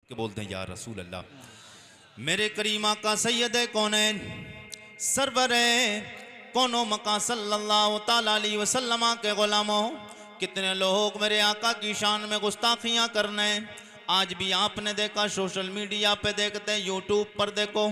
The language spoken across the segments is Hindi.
कि बोलते हैं या रसूल अल्लाह। मेरे करीमा का सैयद कौनैन सरवर कौनो मका सल्लल्लाहु ताला अलैहि वसल्लम के गुलामों, कितने लोग मेरे आका की शान में गुस्ताखियाँ करने। आज भी आपने देखा सोशल मीडिया पे देखते हैं, यूट्यूब पर देखो,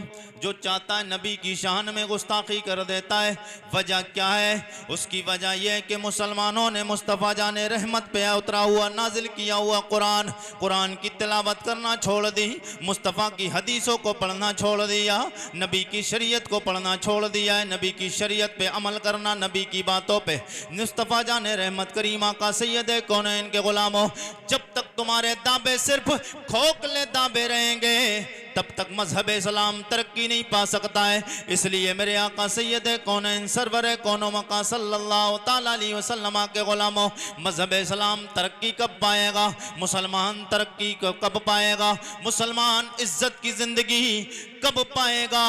जो चाहता है नबी की शान में गुस्ताखी कर देता है। वजह क्या है? उसकी वजह यह है कि मुसलमानों ने मुस्तफ़ा जाने रहमत पे उतरा हुआ नाजिल किया हुआ कुरान की तिलावत करना छोड़ दी, मुस्तफ़ा की हदीसों को पढ़ना छोड़ दिया, नबी की शरीयत को पढ़ना छोड़ दिया है, नबी की शरीयत पे अमल करना, नबी की बातों पे। मुस्तफ़ा जाने रहमत करीमा का सैयद कौनैन के गुलामों, जब तक तुम्हारे दावे सिर्फ खोखले दावे रहेंगे तब तक मजहब इस्लाम तरक्की नहीं पा सकता है। इसलिए मेरे आका सैयद कौनैन सरवर कौनो मका सल्लल्लाहु ताला अलैहि वसल्लम के गुलामों, मजहब इस्लाम तरक्की कब पाएगा? मुसलमान तरक्की कब पाएगा? मुसलमान इज्जत की जिंदगी कब पाएगा?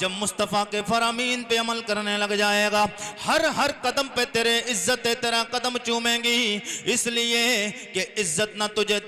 जब मुस्तफ़ा के फरामीन पे अमल करने लग जाएगा। हर कदम पे तेरे इज्जत तेरा कदम चूमेंगी, इसलिए कि इज्जत ना तुझे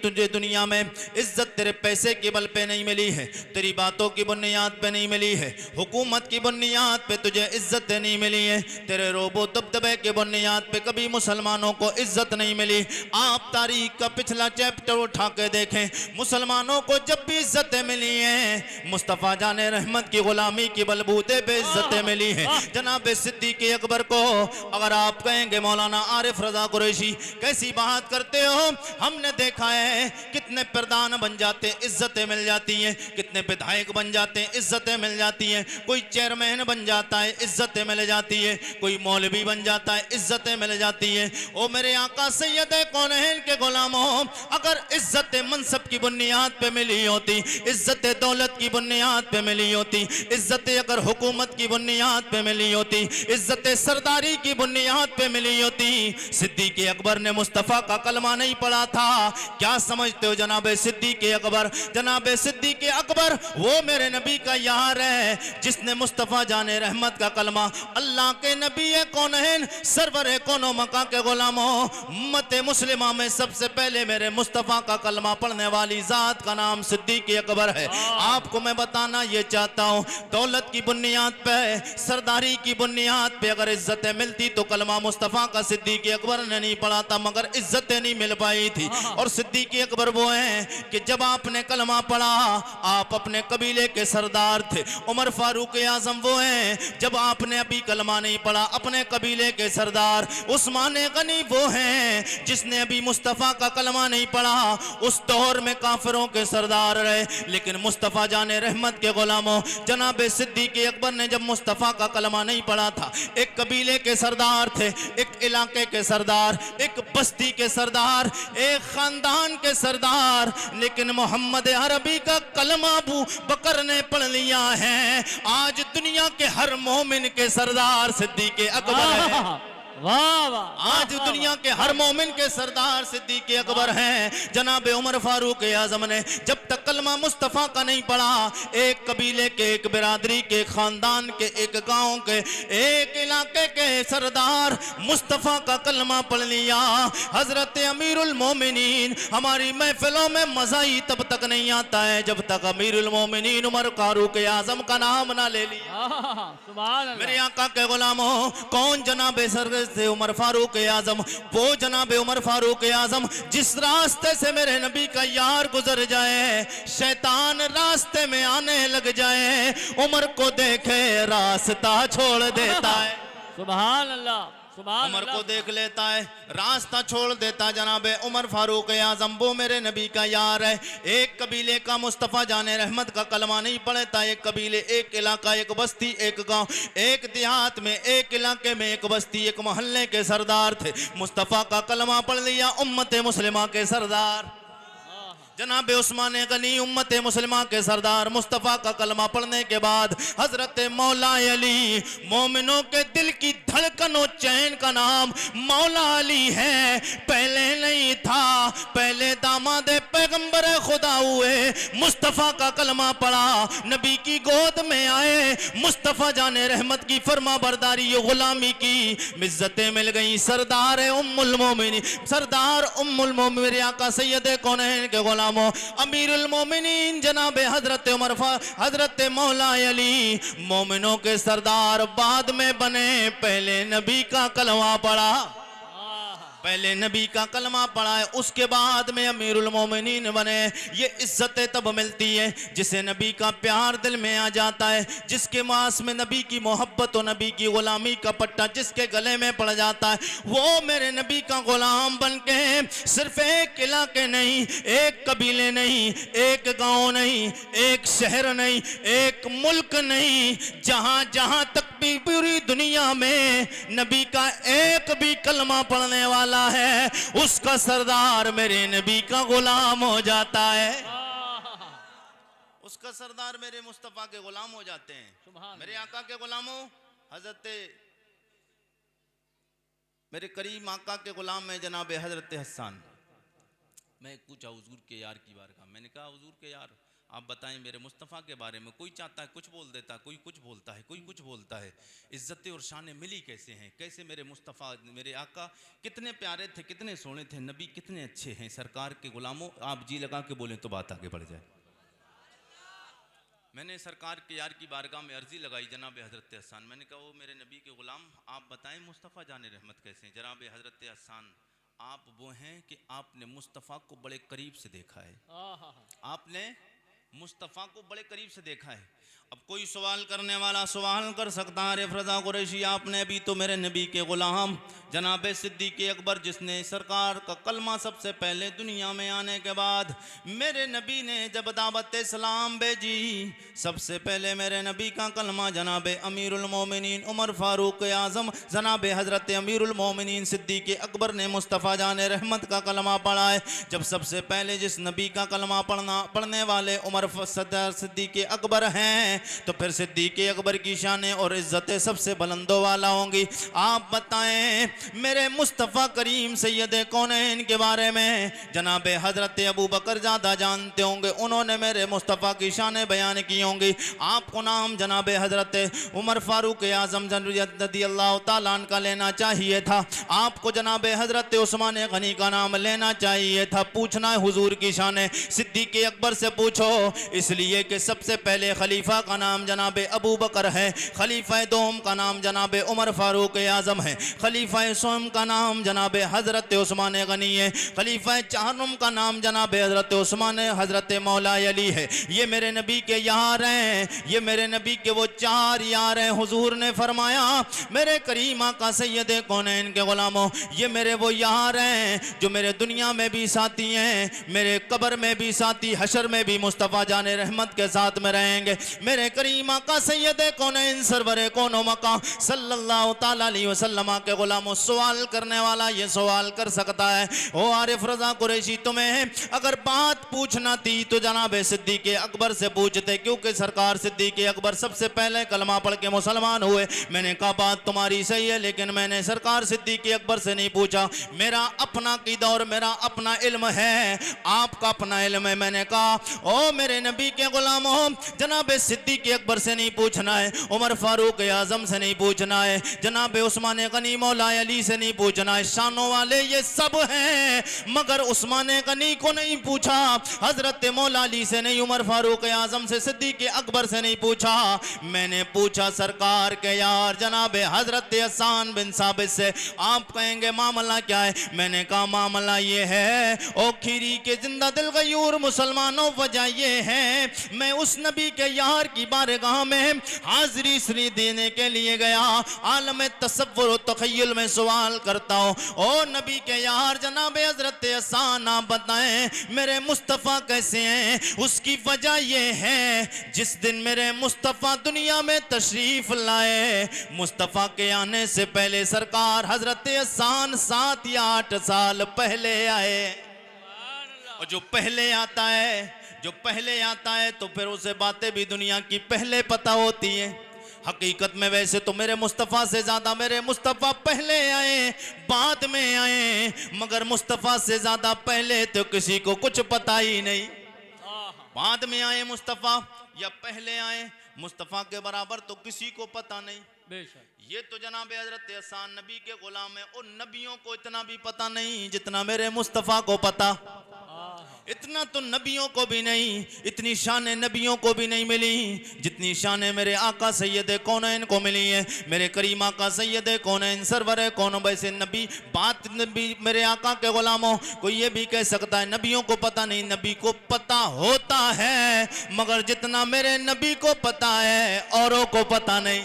तुझे दुनिया में इज्जत तेरे पैसे के बल पे नहीं मिली है, तेरी बातों की बुनियाद पे नहीं मिली है, हुकूमत की बुनियाद पे तुझे इज्जत नहीं मिली है, तेरे रोबो दबदबे के बुनियाद पे कभी मुसलमानों को इज्जत नहीं मिली। आप तारीख का पिछला चैप्टर उठा के देखें, मुसलमानों को जब भी इज्जतें मिली हैं, मुस्तफ़ा जाने रहमत की गुलामी की बलबूते पे इज्जतें मिली हैं। जनाब सिद्दीक़ अकबर को अगर आप कहेंगे मौलाना आरिफ रजा कुरैशी कैसी बात करते हो, हमने देखा है कितने प्रधान बन जाते हैं इज्जतें मिल जाती हैं, कितने विधायक बन जाते हैं इज्जतें मिल जाती हैं, कोई चेयरमैन बन जाता है इज्जतें मिल जाती है, कोई मौलवी बन जाता है इज्जतें मिल जाती है। ओ मेरे आका सैयद कौनैन के गुलामों, अगर इज्जत मनसब की बुनियाद पे मिली होती, इज्जत दौलत की बुनियाद पे मिली होती, इज्जत अगर हुकूमत की बुनियाद पे मिली होती, इज्जत सरदारी की बुनियाद पे मिली होती, सिद्दीक़ अकबर ने मुस्तफ़ा का कलमा नहीं पढ़ा था। क्या समझते हो जनाब सिद्दीक़ अकबर? जनाब सिद्दीक़ अकबर वो मेरे नबी का यार है जिसने मुस्तफ़ा जाने रहमत का कलमा, अल्लाह के नबी कौनैन सरवर कौनो मका के गुलामों, उम्मत मुस्लिमा में सबसे पहले मेरे मुस्तफ़ा का कलमा पढ़ने वाली जात का नाम सिद्दीक़ अकबर है। आपको मैं बताना ये चाहता हूँ, दौलत की बुनियाद पे, सरदारी की बुनियाद पे अगर इज्जतें मिलती तो कलमा मुस्तफ़ा का सिद्दीक़ अकबर ने नहीं पढ़ा था, मगर इज्जतें नहीं मिल पाई थी। और सिद्दीक़ अकबर वो हैं कि जब आपने कलमा पढ़ा आप अपने कबीले के सरदार थे। उमर फारूक आजम वो हैं, जब आपने अभी कलमा नहीं पढ़ा अपने कबीले के सरदार। उस्मान गनी वो हैं जिसने अभी मुस्तफ़ा का कलमा नहीं पढ़ा, उस दौर में काफिरों के सरदार रहे, लेकिन मुस्तफ़ा जाने रहमत के गुलामों, जनाब सिद्दीक़ अकबर ने जब मुस्तफ़ा का कलमा नहीं पढ़ा था, एक कबीले के सरदार थे, एक इलाके के सरदार, एक बस्ती के सरदार, एक खानदान के सरदार, लेकिन मोहम्मद अरबी का कलमा अबू बकर ने पढ़ लिया है। आज दुनिया के हर मोमिन के सरदार सिद्दीक़ अकबर है। वाह वाह, आज दुनिया के हर मोमिन के सरदार सिद्दीक़ अकबर हैं। जनाब उमर फारूक आजम ने जब तक कलमा मुस्तफ़ा का नहीं पढ़ा, एक कबीले के, एक बिरादरी के, एक खानदान के, एक गांव के, एक इलाके के सरदार मुस्तफ़ा का कलमा पढ़ लिया। हजरत अमीरुल मोमिनीन, हमारी महफिलों में मजा ही तब तक नहीं आता है जब तक अमीरुल मोमिनीन उमर फारूक आजम का नाम ना ले लिया। सुभान अल्लाह। मेरे आका के गुलामों, कौन जनाब सर से उमर फारूक आजम? वो जनाब उमर फारूक आजम जिस रास्ते से मेरे नबी का यार गुजर जाए, शैतान रास्ते में आने लग जाए, उमर को देखे रास्ता छोड़ देता है। सुभान अल्लाह, सुभान उमर अल्लाह। को देख लेता है, रास्ता छोड़ देता। जनाब उमर फारूक आजम वो मेरे नबी का यार है। एक कबीले का मुस्तफ़ा जाने रहमत का कलमा नहीं पढ़ता, एक कबीले, एक इलाका, एक बस्ती, एक गांव, एक देहात में, एक इलाके में, एक बस्ती, एक मोहल्ले के सरदार थे। मुस्तफ़ा का कलमा पढ़ लिया, उम्मत मुस्लिमा के सरदार जनाब उस्मान गनी, उम्मत मुसलमान के सरदार, मुस्तफ़ा का कलमा पढ़ने के बाद हजरत मौला अली, मोमिनों के दिल की धड़कन और चैन का नाम मौला अली है। पहले नहीं था, पहले दामाद पैगंबर खुदा हुए, मुस्तफ़ा का कलमा पढ़ा, नबी की गोद में आए, मुस्तफ़ा जाने रहमत की फरमा बरदारी गुलामी की इज्जतें मिल गई। सरदार उम्मुल मोमिनीन, सरदार उम्मुल मोमिनीन आका सैयद कौनैन के गुलाम गुलामों, अमीरुल मोमिनीन जनाब हजरत उमर हजरत मौला अली मोमिनों के सरदार बाद में बने, पहले नबी का कलमा पढ़ा, पहले नबी का कलमा पढ़ा है, उसके बाद में अमीरुल मोमिनीन बने। ये इज्जत तब मिलती है जिसे नबी का प्यार दिल में आ जाता है, जिसके मास में नबी की मोहब्बत और नबी की गुलामी का पट्टा जिसके गले में पड़ जाता है, वो मेरे नबी का गुलाम बन के सिर्फ एक इलाके नहीं, एक कबीले नहीं, एक गांव नहीं, एक शहर नहीं, एक मुल्क नहीं, जहां जहां तक भी पूरी दुनिया में नबी का एक भी कलमा पढ़ने वाला है, उसका सरदार मेरे नबी का गुलाम हो जाता है, उसका सरदार मेरे मुस्तफा के गुलाम हो जाते हैं। मेरे आका के गुलामों, हजरत मेरे करीम आका के गुलाम में जनाब हजरत हसन। मैं पूछा हुजूर के यार की बारगाह, मैंने कहा हुजूर के यार आप बताएं मेरे मुस्तफ़ा के बारे में, कोई चाहता है कुछ बोल देता, कोई कुछ बोलता है, कोई कुछ बोलता है, इज्जतें और शानें मिली कैसे हैं, कैसे मेरे मुस्तफ़ा मेरे आका कितने प्यारे थे, कितने सोने थे, नबी कितने अच्छे हैं, सरकार के गुलामों आप जी लगा के बोलें तो बात आगे बढ़ जाए। मैंने सरकार के यार की बारगाह में अर्जी लगाई जनाब हजरत हसन, मैंने कहा वो मेरे नबी के गुलाम आप बताएं मुस्तफ़ा जाने रहमत कैसे हैं। जनाब हजरत हसन आप वो हैं कि आपने मुस्तफ़ा को बड़े करीब से देखा है, आपने मुस्तफ़ा को बड़े करीब से देखा है। अब कोई सवाल करने वाला सवाल कर सकता है, अरे रज़ा कुरैशी आपने भी तो मेरे नबी के गुलाम जनाब सिद्दीक़ अकबर जिसने सरकार का कलमा सबसे पहले दुनिया में आने के बाद मेरे नबी ने जब दावत इस्लाम भेजी, सबसे पहले मेरे नबी का कलमा जनाब अमीरुल मोमिनीन उमर फारूक आज़म जनाब हज़रत अमीरुल मोमिनीन सिद्दीक़ अकबर ने मुस्तफ़ा जाने रहमत का कलमा पढ़ा है। जब सबसे पहले जिस नबी का कलमा पढ़ने वाले उमर सिद्दीक़ अकबर हैं, तो फिर सिद्दीक़ अकबर की शान और इज्जतें सबसे बुलंदों वाला होंगी। आप बताएं मेरे मुस्तफ़ा करीम सैयद कौनैन के बारे में जनाब हजरत अबू बकर ज़्यादा जानते होंगे, उन्होंने मेरे मुस्तफ़ा की शान बयान की होंगी। आपको नाम जनाब हजरत उमर फारूक आज़म रज़ियल्लाहु ताला अन्हु का लेना चाहिए था, आपको जनाब हजरत उस्मान गनी का नाम लेना चाहिए था। पूछना है हुजूर की शान सिद्दीक़ अकबर से पूछो, इसलिए कि सबसे पहले खलीफा का नाम जनाब अबू बकर है, खलीफा दोम का नाम जनाब उमर फारूक आज़म है, खलीफा सोम का नाम जनाब हजरत उस्मान गनी है, खलीफा चारम का नाम जनाब हजरत उस्मान हजरत मौला अली है। ये मेरे नबी के यार हैं, ये मेरे नबी के वो चार यार हैं। हुजूर ने फरमाया मेरे करीमा का सैयद कौनैन के गुलामों, ये मेरे वो यार हैं जो मेरे दुनिया में भी साथी हैं, मेरे कब्र में भी साथी, हशर में भी मुस्तफ़ा जाने रहमत के साथ में रहेंगे। मेरे करीमा का सैयद कौनैन सरवरे कौनो मका सल्लल्लाहु ताला अलैहि वसल्लम के गुलामों, सवाल करने वाला ये सवाल कर सकता है, ओ आरिफ रज़ा कुरैशी तुम्हें अगर बात पूछना थी तो जनाब सिद्दीक़ अकबर से पूछते, क्योंकि सरकार सिद्दीक़ अकबर सबसे पहले कलमा पढ़ के मुसलमान हुए। मैंने कहा बात तुम्हारी सही है, लेकिन मैंने सरकार सिद्दीक़ अकबर से नहीं पूछा, मेरा अपना क़ीदा और मेरा अपना इल्म है, आपका अपना इल्म है। मैंने कहा ओ मेरे नबी के गुलामों जनाब सिद्दीक़ अकबर से नहीं पूछना है, उमर फारूक आज़म से नहीं पूछना है, जनाब उस्मान गनी मौला अली से नहीं पूछना है, शानों वाले ये सब हैं, मगर उस्मान गनी को नहीं पूछा, हजरत मौला अली से नहीं, उमर फारूक आज़म से, सिद्दीक़ अकबर से नहीं पूछा। मैंने पूछा सरकार के यार जनाब हजरत हसन बिन साबित से। आप कहेंगे मामला क्या है? मैंने कहा मामला ये है ओ खीरी के जिंदा दिल गयूर मुसलमानों, वजह ये है मैं उस नबी के यार की बारगाह में हाजिरी इसलिए देने के लिए गया, आलम तसव्वुर और तखय्युल में सवाल करता हूँ, ओ नबी के यार जनाब हजरत हसन आप बताएं मेरे मुस्तफ़ा कैसे हैं? उसकी वजह ये है जिस दिन मेरे मुस्तफ़ा दुनिया में तशरीफ लाए, मुस्तफ़ा के आने से पहले सरकार हजरत हसन 7 या 8 साल पहले आए। और जो पहले आता है, जो पहले आता है तो फिर उसे बातें भी दुनिया की पहले पता होती है। हकीकत में वैसे तो मेरे मुस्तफ़ा से ज़्यादा मेरे मुस्तफ़ा पहले आए, बाद में आए, मगर मुस्तफ़ा से ज़्यादा पहले तो किसी को कुछ पता ही नहीं। बाद में आए मुस्तफ़ा या पहले आए, मुस्तफ़ा के बराबर तो किसी को पता नहीं। बेशक। ये तो जनाब हजरत हसन नबी के गुलाम है। और नबियों को इतना भी पता नहीं जितना मेरे मुस्तफ़ा को पता। इतना तो नबियों को भी नहीं, इतनी शान नबियों को भी नहीं मिली जितनी शान मेरे आका सैयद कौनैन को मिली है। मेरे करीम आका सैयद कौनैन सरवर कौन। वैसे नबी बात नबी मेरे आका के गुलामों, कोई ये भी कह सकता है नबियों को पता नहीं, नबी को पता होता है, मगर जितना मेरे नबी को पता है औरों को पता नहीं।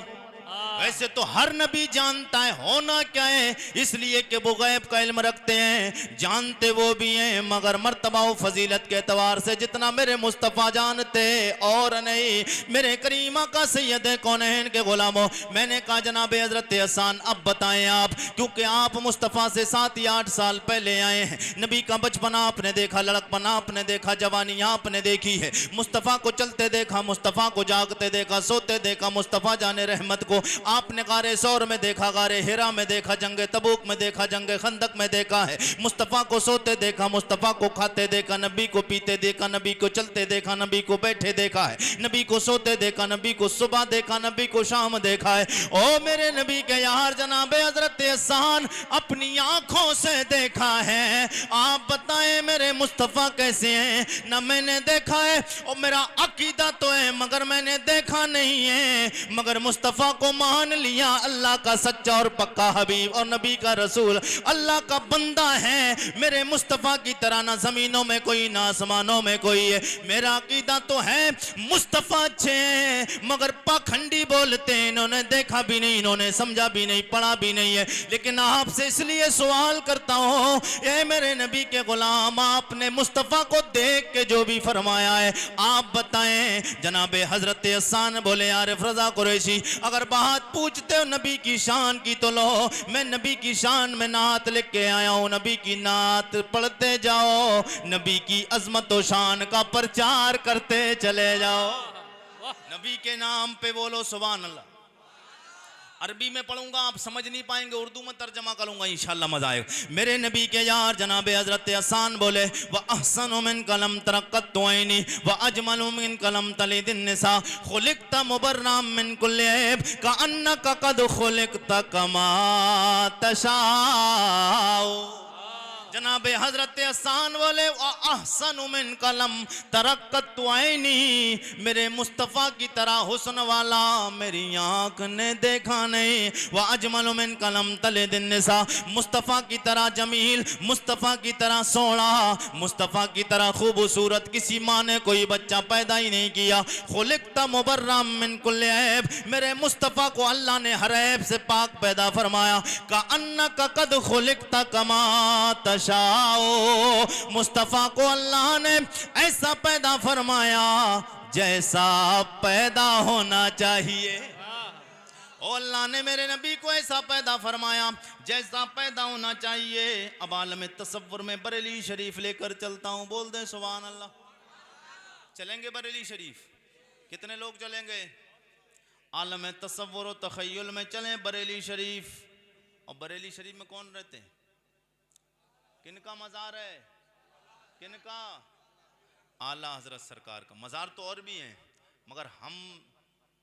वैसे तो हर नबी जानता है होना क्या है, इसलिए कि वो गैब का इल्म रखते हैं, जानते वो भी हैं, मगर मर्तबा व फजीलत के एतबार से जितना मेरे मुस्तफ़ा जानते और नहीं। मेरे करीमा का सैयद कौनैन के गुलामों, मैंने कहा जनाब हजरत हसन अब बताएं आप, क्योंकि आप मुस्तफ़ा से 7 या 8 साल पहले आए हैं। नबी का बचपना आपने देखा, लड़कपना आपने देखा, जवानी आपने देखी है। मुस्तफ़ा को चलते देखा, मुस्तफ़ा को जागते देखा, सोते देखा। मुस्तफ़ा जाने रहमत को आपने गारे सौर में देखा, गारे हिरा में देखा, जंगे तबूक में देखा, जंगे खंदक में देखा है। मुस्तफ़ा को सोते देखा, मुस्तफ़ा को खाते देखा, नबी को पीते देखा, नबी को चलते देखा, नबी को बैठे देखा है, नबी को सोते देखा, नबी को सुबह देखा, नबी को शाम देखा है। ओ मेरे नबी के यार जनाब हजरत हसन अपनी आंखों से देखा है। आप बताएं मेरे मुस्तफ़ा कैसे हैं? न मैंने देखा है और मेरा अकीदा तो है मगर मैंने देखा नहीं है, मगर मुस्तफ़ा को मान लिया अल्लाह का सच्चा और पक्का हबीब और नबी का रसूल, अल्लाह का बंदा है। मेरे मुस्तफ़ा की तरह ना जमीनों में कोई ना आसमानों में कोई है। मेरा अकीदा तो है मुस्तफ़ा अच्छे हैं मगर पाखंडी बोलते हैं, इन्होंने देखा भी नहीं, इन्होंने समझा भी नहीं, पढ़ा भी नहीं है। लेकिन आपसे इसलिए सवाल करता हूँ, ये मेरे नबी के गुलाम, आपने मुस्तफ़ा को देख के जो भी फरमाया है आप बताएं। जनाब हजरत हसन बोले आरिफ रज़ा कुरैशी, अगर बात पूछते हो नबी की शान की तो लो, मैं नबी की शान में नात लिख के आया हूं। नबी की नात पढ़ते जाओ, नबी की अजमत और शान का प्रचार करते चले जाओ। नबी के नाम पे बोलो सुभान अल्लाह। अरबी में पढ़ूंगा आप समझ नहीं पाएंगे, उर्दू में तर्जमा करूंगा इंशाल्लाह मजा आएगा। मेरे नबी के यार जनाब हजरत हसन बोले, व अहसनु मिन कलम तरक्कत ऐनी व अजमलु मिन कलम तलिदिन निसा खुलिक़त मुबर्रम मिन कुल्लि ऐब कअन्नका क़द खुलिक़त कमा तशाउ। जनाब हजरत हसन बोले अहसन मिन कलम तरक्कत ऐनी, मेरे मुस्तफ़ा की तरह हुस्न वाला मेरी आँख ने देखा नहीं। व अजमल मिन कलम तलिदिन निसा, मुस्तफ़ा की तरह जमील, मुस्तफ़ा की तरह सोना, मुस्तफ़ा की तरह खूबसूरत किसी माँ ने कोई बच्चा पैदा ही नहीं किया। खुलिक़त मुबर्रम मिन कुल्लि ऐब, मेरे मुस्तफ़ा को अल्लाह ने हर ऐब से पाक पैदा फरमाया। कअन्नका क़द खुलिक़त कमा तशाओ, मुस्तफ़ा को अल्लाह ने ऐसा पैदा फरमाया जैसा पैदा होना चाहिए। ओ अल्लाह ने मेरे नबी को ऐसा पैदा फरमाया जैसा पैदा होना चाहिए। अब आलम तसव्वुर में बरेली शरीफ लेकर चलता हूँ, बोल दे सुभान अल्लाह। चलेंगे बरेली शरीफ? कितने लोग चलेंगे? आलम तसव्वुर और तखय्युल में चलें बरेली शरीफ। और बरेली शरीफ में कौन रहते हैं? किनका मज़ार है? किनका? आला हजरत सरकार का मज़ार तो और भी हैं, मगर हम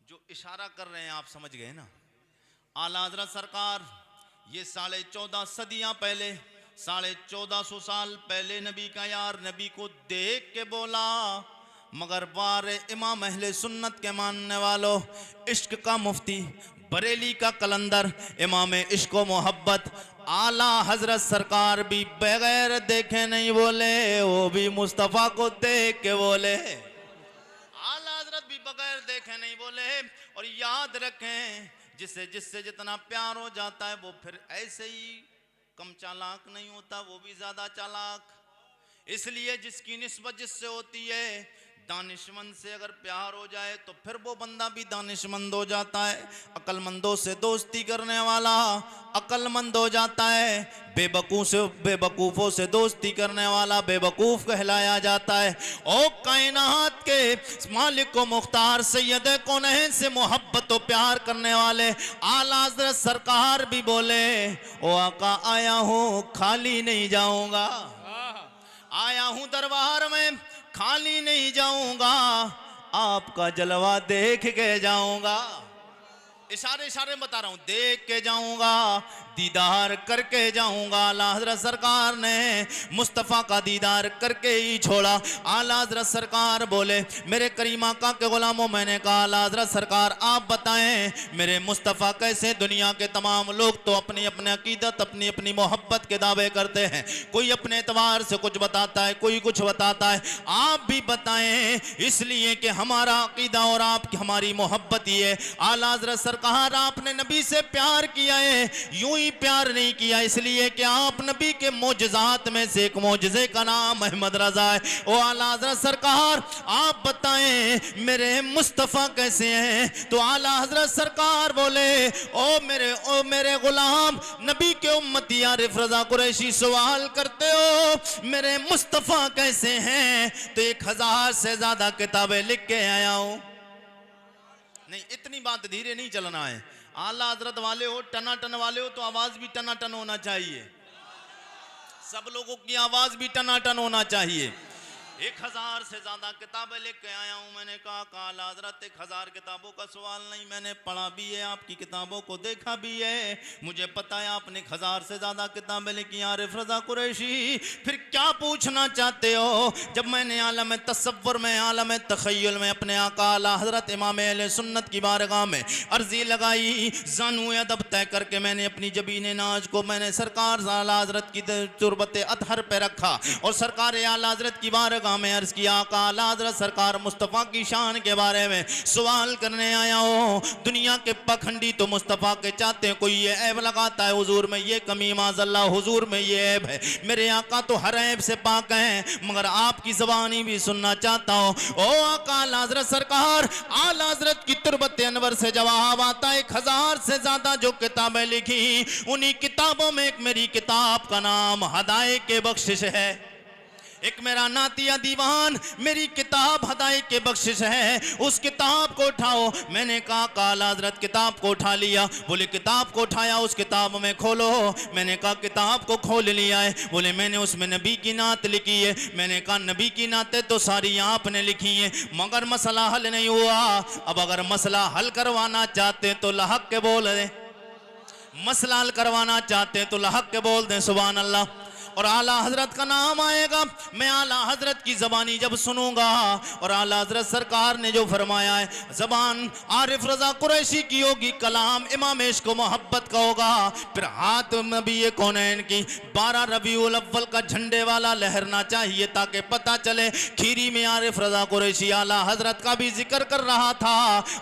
जो इशारा कर रहे हैं आप समझ गए ना। आला हजरत सरकार ये 14.5 सदियां पहले, 1450 साल पहले नबी का यार नबी को देख के बोला। मगर बारे इमाम अहले सुन्नत के मानने वालों, इश्क का मुफ्ती, बरेली का कलंदर, इमाम इश्क व मोहब्बत आला हजरत सरकार भी बगैर देखे नहीं बोले, वो भी मुस्तफ़ा को देख के बोले। आला हजरत भी बगैर देखे नहीं बोले। और याद रखें, जिससे जितना प्यार हो जाता है वो फिर ऐसे ही कम चालाक नहीं होता, वो भी ज्यादा चालाक। इसलिए जिसकी निस्बत जिससे होती है, दानिशमंद से अगर प्यार हो जाए तो फिर वो बंदा भी दानिशमंद हो जाता है। अक्लमंदों से दोस्ती करने वाला अक्लमंद हो जाता है, बेवकूफ़ों से दोस्ती करने वाला बेवकूफ़ कहलाया जाता है। ओ कायनात के मालिक को मुख्तार सैयद कौनैन से मोहब्बत और प्यार करने वाले आला हज़रत सरकार भी बोले, ओ आका आया हूँ खाली नहीं जाऊँगा, आया हूँ दरबार में खाली नहीं जाऊंगा, आपका जलवा देख के जाऊंगा। इशारे इशारे में बता रहा हूं, देख के जाऊंगा, दीदार करके जाऊंगा। आला हजरत सरकार ने मुस्तफ़ा का दीदार करके ही छोड़ा। आला हजरत सरकार बोले, मेरे करीम आका के गुलामों, मैंने कहा आला हजरत सरकार आप बताएं मेरे मुस्तफ़ा कैसे? दुनिया के तमाम लोग तो अपनी अपनी अकीदत, अपनी अपनी मोहब्बत के दावे करते हैं, कोई अपने एतबार से कुछ बताता है, कोई कुछ बताता है, आप भी बताएं, इसलिए कि हमारा अकीदा और आपकी हमारी मोहब्बत ही है। आला हजरत सरकार आपने नबी से प्यार किया है, यूं ही प्यार नहीं किया, इसलिए कि आप नबी के मोजज़ात में से एक मोजज़े का नाम अहमद रजा है। ओ आला हजरत सरकार आप बताएं मेरे मुस्तफ़ा कैसे हैं? तो आला हजरत सरकार बोले, ओ मेरे गुलाम नबी के उम्मती आरिफ रजा कुरैशी सवाल करते हो मेरे मुस्तफ़ा कैसे हैं? तो 1000 से ज्यादा किताबें लिख के आया हूं। नहीं, इतनी बात धीरे नहीं चलना है। आला हजरत वाले हो, टनाटन वाले हो, तो आवाज भी टनाटन होना चाहिए, सब लोगों की आवाज भी टनाटन होना चाहिए। 1000 से ज्यादा किताबें लेके के आया हूं। मैंने कहा आला हजरत 1000 किताबों का सवाल नहीं, मैंने पढ़ा भी है, आपकी किताबों को देखा भी है, मुझे पता है आपने 1000 से ज्यादा किताबें लिखी। आरिफ रजा कुरैशी फिर क्या पूछना चाहते हो? जब मैंने आलम तसव्वुर में, आलम तखय्युल में अपने आका आला हजरत इमाम अहले सुन्नत की बारगाह में अर्जी लगाई, ज़ानू अदब तय करके मैंने अपनी जबीन नाज को मैंने सरकार आला हजरत की तुरबत अतहर पे रखा और सरकार आला हजरत की बारगाह में अर्ज किया, आका आला हजरत सरकार मुस्तफ़ा की शान के बारे में सवाल करने आया हूं। दुनिया के पखंडी तो मुस्तफ़ा के चाहते हैं, कोई ये ऐब लगाता है हुजूर में ये कमी, माज़अल्लाह हुजूर में ये ऐब है, मेरे आका तो हर ऐब से पाक हैं, मगर आपकी ज़बानी भी सुनना चाहता हूं। ओ आका आला हजरत सरकार, आला हजरत की तुरबत अनवर से जवाब आता है 1000 से ज्यादा जो किताबें लिखी, उन्हीं किताबों में एक मेरी किताब का नाम हदाए के बख्शिश है, एक मेरा नातिया दीवान मेरी किताब हदाए के बख्शिश है, उस किताब को उठाओ। मैंने कहा आला हजरत किताब को उठा लिया। बोले किताब को उठाया, उस किताब में खोलो। मैंने कहा किताब को खोल लिया है। बोले मैंने उसमें नबी की नात लिखी है। मैंने कहा नबी की नातें तो सारी आपने लिखी हैं, मगर मसला हल नहीं हुआ। अब अगर मसला हल करवाना चाहते तो लहक के बोल दें, मसला हल करवाना चाहते तो लहक के बोल दें, सुभान अल्लाह। और आला हजरत का नाम आएगा, मैं आला हजरत की ज़बानी जब सुनूंगा और आला हजरत सरकार ने जो फरमाया है, ज़बान आरिफ रजा कुरैशी की होगी, कलाम इमाम इश्क को मोहब्बत का होगा, फिर हाथ नबी कौनैन की 12 रबीउल अव्वल का झंडे वाला लहरना चाहिए, ताकि पता चले खीरी में आरिफ रजा कुरैशी आला हजरत का भी जिक्र कर रहा था,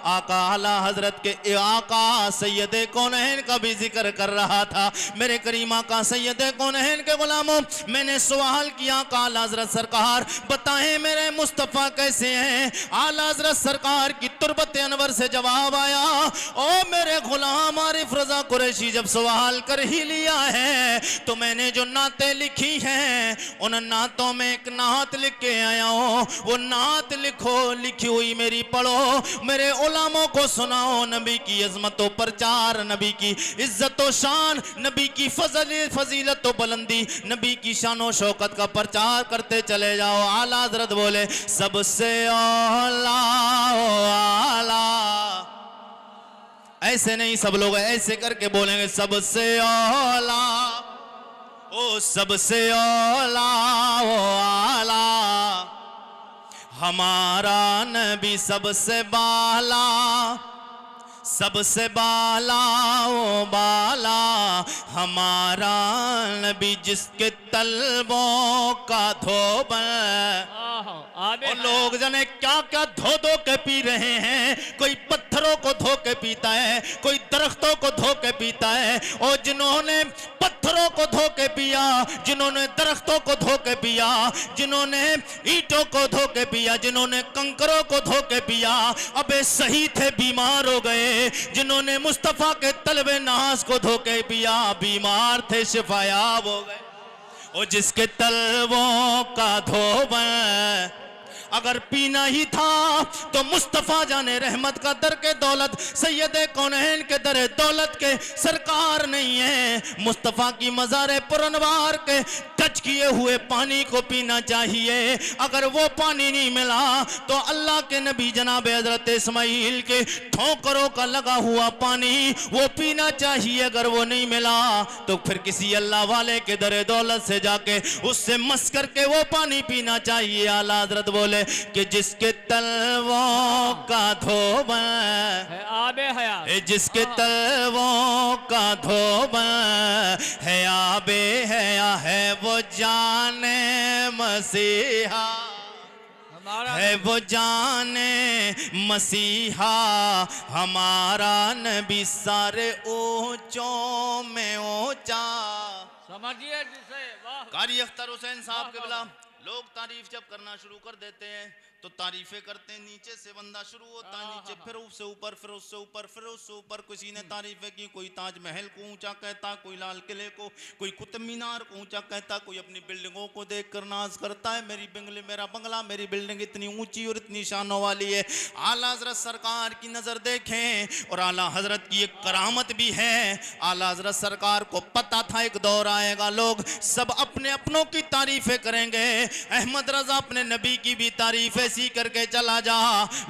आका आला हजरत के आका सैयद कौनैन का भी जिक्र कर रहा था। मेरे करीम आका सैयद कौनैन के गुलाम, मैंने सवाल किया आला हजरत सरकार बताएं मेरे मुस्तफ़ा कैसे हैं? आला हजरत सरकार की तुरबत अनवर से जवाब आया, ओ मेरे गुलाम आरिफ रजा कुरैशी जब सवाल कर ही लिया है तो मैंने जो नातें लिखी हैं उन नातों में एक नात लिख के आया हूं। वो नात लिखो, लिखी हुई मेरी पढ़ो, मेरे उलामों को सुनाओ, नबी की अजमतों प्रचार, नबी की इज्जत शान, नबी की फजीलत बुलंदी, नबी की शानो शौकत का प्रचार करते चले जाओ। आला हजरत बोले सबसे औला आला, ऐसे नहीं, सब लोग ऐसे करके बोलेंगे सबसे औला, ओ सबसे औला ओ आला, हमारा नबी सबसे बाला, सबसे बाला ओ बाला, हमारा नबी जिसके तलबों का धोबन। और लोग जाने क्या क्या धो धो के पी रहे हैं, कोई पत्थरों को धो के पीता है, कोई दरख्तों को धो के पीता है। और जिन्होंने पत्थरों को धो के पिया, जिन्होंने दरख्तों को धो के पिया, जिन्होंने ईंटों को धो के पिया, जिन्होंने कंकरों को धो के पिया, अबे सही थे बीमार हो गए। जिन्होंने मुस्तफ़ा के तलबे नाज को धो के पिया, बीमार थे शिफायाब हो गए। और जिसके तलबों का धोबन अगर पीना ही था तो मुस्तफ़ा जाने रहमत का दर के दौलत, सैयदे कौनैन के दर दौलत के सरकार नहीं है, मुस्तफ़ा की मज़ार पुरनवार के टच किए हुए पानी को पीना चाहिए। अगर वो पानी नहीं मिला तो अल्लाह के नबी जनाब हजरत इस्माइल के ठोकरों का लगा हुआ पानी वो पीना चाहिए। अगर वो नहीं मिला तो फिर किसी अल्लाह वाले के दर दौलत से जाके उससे मस करके वो पानी पीना चाहिए। आला हजरत बोले कि जिसके तलवों का धोबा है आबे हयात, जिसके तलवों का धोबा है आबे हया है वो जाने मसीहा, हमारा है वो जाने मसीहा, हमारा नबी सारे ऊंचों में ऊंचा। समझिए जिसे वाह कारी अख्तर हुसैन साहब के बिला लोग तारीफ जब करना शुरू कर देते हैं तो तारीफें करते हैं, नीचे से बंदा शुरू होता है, नीचे फिर उससे ऊपर, फिर उससे ऊपर, फिर उससे ऊपर। किसी ने तारीफें की, कोई ताजमहल को ऊंचा कहता, कोई लाल किले को, कोई कुतुब मीनार को ऊंचा कहता, कोई अपनी बिल्डिंगों को देखकर नाज करता है, मेरा बंगला, मेरी बिल्डिंग इतनी ऊंची और इतनी शानों वाली है। आला हजरत सरकार की नजर देखें और आला हजरत की एक करामत भी है। आला हजरत सरकार को पता था एक दौर आएगा लोग सब अपने अपनों की तारीफें करेंगे। अहमद रजा अपने नबी की भी तारीफ ऐसी करके चला जा,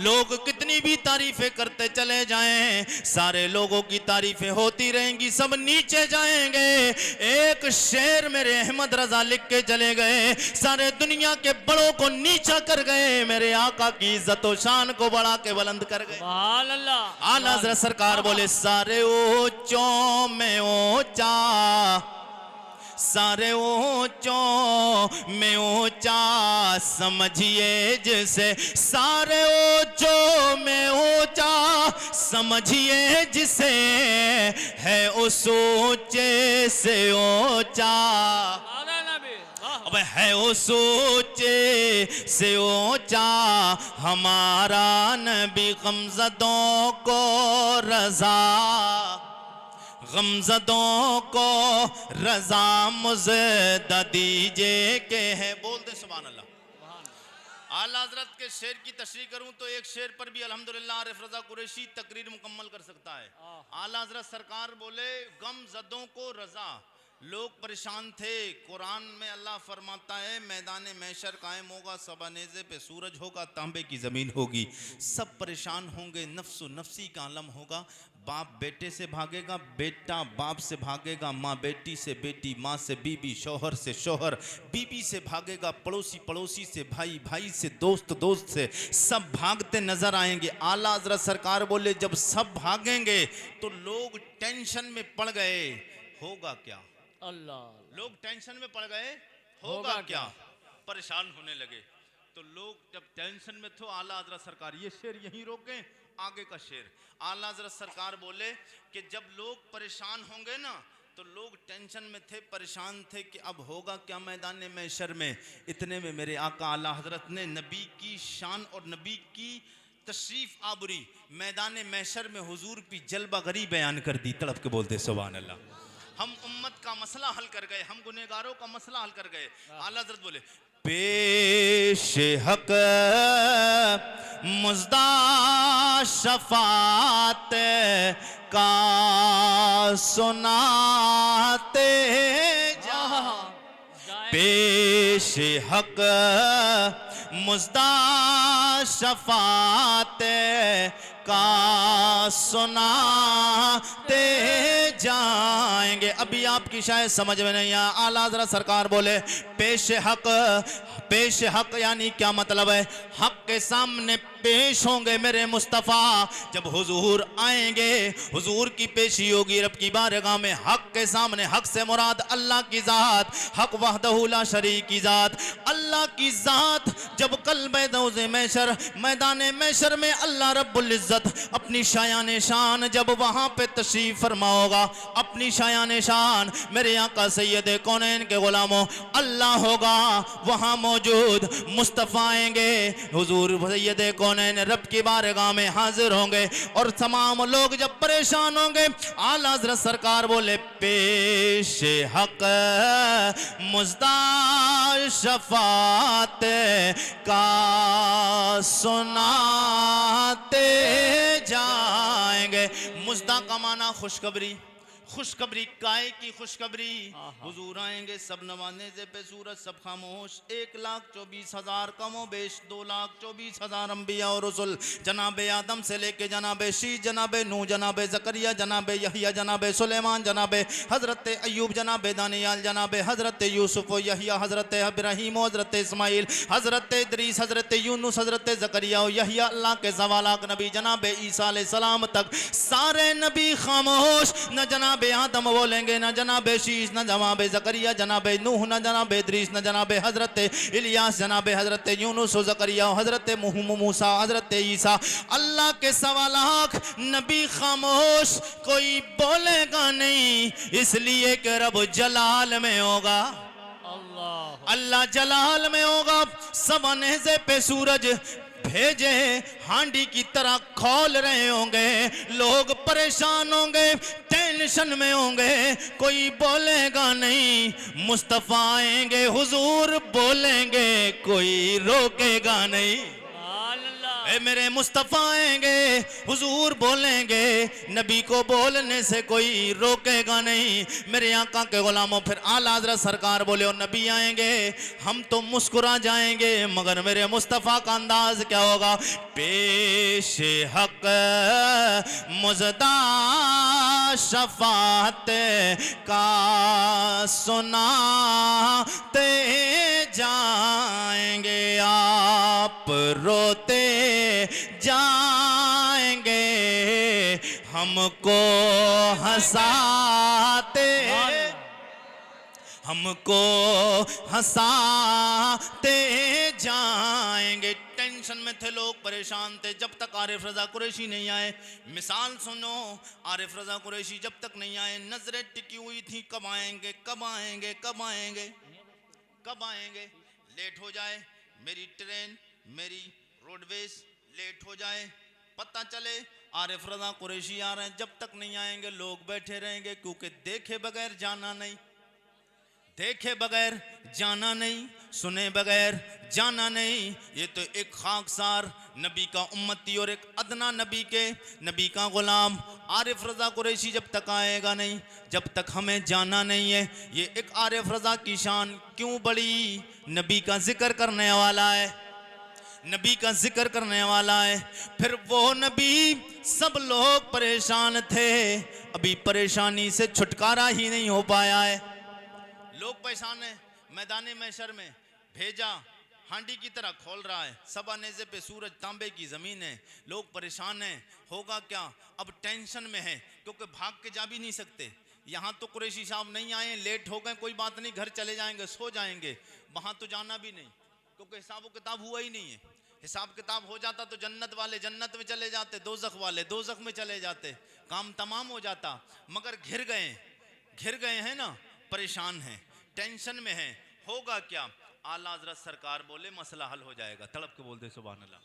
लोग कितनी भी तारीफें करते चले जाएं, सारे लोगों की तारीफें होती रहेंगी, सब नीचे जाएंगे। एक शेर मेरे अहमद रजा लिख के चले गए, सारे दुनिया के बड़ों को नीचा कर गए, मेरे आका की इज्जत और शान को बढ़ा के बुलंद कर गए। सुभान अल्लाह। आला हज़रत सरकार बोले सारे ऊंचों में ऊंचा, सारे ऊंचों में ऊंचा समझिए जिसे, सारे ऊंचों में ऊंचा समझिए जिसे, है उस ऊंचे से ऊंचा, हमारा नबी वाह अब है उस ऊंचे से ऊंचा, हमारा नबी गमज़दों को रज़ा, गमज़दों को रज़ा मुज़दा दीजिए के है। बोल दे सुभान अल्लाह। आला हज़रत के शेर की तशरीह करूं तो एक शेर पर भी अल्हम्दुलिल्लाह आरिफ रज़ा कुरैशी तकरीर मुकम्मल कर सकता है। आला हज़रत सरकार बोले गमज़दों को रज़ा, लोग परेशान थे। कुरान में अल्लाह फरमाता है मैदान महशर कायम होगा, सबनेज़े पे सूरज होगा, तांबे की ज़मीन होगी, सब परेशान होंगे, नफ्सो नफ्सी का आलम होगा। बाप बेटे से भागेगा, बेटा बाप से भागेगा, माँ बेटी से, बेटी माँ से, बीबी शौहर से, शौहर बीबी से भागेगा, पड़ोसी पड़ोसी से, भाई भाई से, दोस्त दोस्त से, सब भागते नजर आएंगे। आला हज़रत सरकार बोले जब सब भागेंगे तो लोग टेंशन में पड़ गए, होगा क्या? अल्लाह लोग टेंशन में पड़ गए, होगा क्या? परेशान होने लगे। तो लोग जब टेंशन में थे, आला हज़रत सरकार, ये शेर यहीं रोकें, आगे का शेर। आला हज़रत सरकार बोले कि जब लोग परेशान होंगे ना, तो लोग टेंशन में थे, परेशान थे कि अब होगा क्या मैदान महशर में। इतने में मेरे आका आला हज़रत ने नबी की शान और नबी की तशरीफ आबरी मैदान महशर में हुजूर की जलवा गरी बयान कर दी। तड़प के बोलते सुभान अल्लाह। हम उम्मत का मसला हल कर गए, हम गुनहगारों का मसला हल कर गए। आला हज़रत बोले पेश हक मुज़दा शफात का सुनाते जा, पेश हक मुज़दा शफात का सुनाते जाएंगे। अभी आपकी शायद समझ में नहीं आया। आला हज़रत सरकार बोले पेश हक यानी क्या मतलब है? हक के सामने पेश होंगे मेरे मुस्तफ़ा। जब हुजूर आएंगे, हुजूर की पेशी होगी रब की बारगाह में। हक के सामने, हक से मुराद अल्लाह की ज़ात, हक वहदहू ला शरीक की ज़ात, अल्लाह की ज़ात। जब कल मैदान महशर में अल्लाह रब्बुल इज़्ज़त इज्जत अपनी शायान शान जब वहां पे तशरीफ फरमा होगा, अपनी शायान शान मेरे आका सैयद कौनैन के गुलामों अल्लाह होगा वहां मौजूद। मुस्तफ़ा आएंगे, हुजूर सैयद कौनैन रब की बारगाह में हाजिर होंगे और तमाम लोग जब परेशान होंगे आला हज़रत सरकार बोले पेश हक मुज़दा शफात का सुनाते जाएंगे। मुज़दा का माना खुशखबरी, खुशखबरी काय की खुशखबरी। हुजूर आएंगे सब नवाने से पे सूरज सब खामोश, 1,24,000 कमो बेश 2,24,000 अंबिया और रसूल जनाबे आदम से लेके जनाबे शीश जनाबे नूह जनाबे जकरिया जनाबे यहिया जनाबे सुलेमान जनाबे हजरत अयूब जनाबे दानियाल जनाबे हजरत यूसुफ व यहिया हजरत इब्राहीम हजरत इस्माइल हजरत इदरीस हजरत यूनुस हजरत जकरिया व यहिया अल्लाह के सवालाक नबी जनाबे ईसा अलैहिस्सलाम तक सारे नबी खामोश। न जनाब आदम बोलेंगे, न जनाबे शीश, न जनाबे जकरिया जनाबे नूह, न जनाबे इदरीस, न जनाबे हजरत इलियास जनाबे हजरत यूनुस जकरिया हजरत मूसा हजरत ईसा। अल्लाह के सवा लाख नबी खामोश, कोई बोलेगा नहीं इसलिए कि रब जलाल में होगा, अल्लाह अल्लाह जलाल में होगा। सब नेज़े पे सूरज भेजे हांडी की तरह खोल रहे होंगे, लोग परेशान होंगे, टेंशन में होंगे, कोई बोलेगा नहीं। मुस्तफ़ा आएंगे हुजूर बोलेंगे, कोई रोकेगा नहीं। ए मेरे मुस्तफ़ा आएंगे हुजूर बोलेंगे, नबी को बोलने से कोई रोकेगा नहीं। मेरे आका के गुलामों फिर आला हज़रत सरकार बोले और नबी आएंगे हम तो मुस्कुरा जाएंगे, मगर मेरे मुस्तफ़ा का अंदाज क्या होगा? पेश हक मुज़दा शफात का सुनाते जाएंगे, आप रोते जाएंगे, हमको हंसाते जाएंगे। टेंशन में थे लोग, परेशान थे जब तक आरिफ रजा कुरैशी नहीं आए। मिसाल सुनो, आरिफ रजा कुरैशी जब तक नहीं आए नजरें टिकी हुई थी, कब आएंगे कब आएंगे कब आएंगे कब आएंगे। लेट हो जाए मेरी ट्रेन, मेरी रोडवेज लेट हो जाए, पता चले आरिफ रजा कुरैशी आ रहे हैं, जब तक नहीं आएंगे लोग बैठे रहेंगे, क्योंकि देखे बगैर जाना नहीं, देखे बगैर जाना नहीं, सुने बगैर जाना नहीं। ये तो एक खाकसार नबी का उम्मती और एक अदना नबी का गुलाम आरिफ रजा कुरैशी जब तक आएगा नहीं, जब तक हमें जाना नहीं है। ये एक आरिफ रजा की शान क्यों बड़ी? नबी का जिक्र करने वाला है, नबी का जिक्र करने वाला है। फिर वो नबी, सब लोग परेशान थे, अभी परेशानी से छुटकारा ही नहीं हो पाया है। लोग परेशान है, मैदान महशर में भेजा हांडी की तरह खोल रहा है, सबा नेज़े पे सूरज तांबे की ज़मीन है, लोग परेशान हैं, होगा क्या? अब टेंशन में है क्योंकि भाग के जा भी नहीं सकते। यहाँ तो कुरैशी साहब नहीं आए, लेट हो गए, कोई बात नहीं, घर चले जाएंगे, सो जाएंगे। वहाँ तो जाना भी नहीं क्योंकि हिसाब किताब हुआ ही नहीं है। हिसाब किताब हो जाता तो जन्नत वाले जन्नत में चले जाते, दोज़ख वाले दोज़ख में चले जाते, काम तमाम हो जाता। मगर घिर गए हैं ना, परेशान हैं, टेंशन में हैं, होगा क्या? आला हज़रत सरकार बोले मसला हल हो जाएगा। तड़प के बोलते सुभान अल्लाह।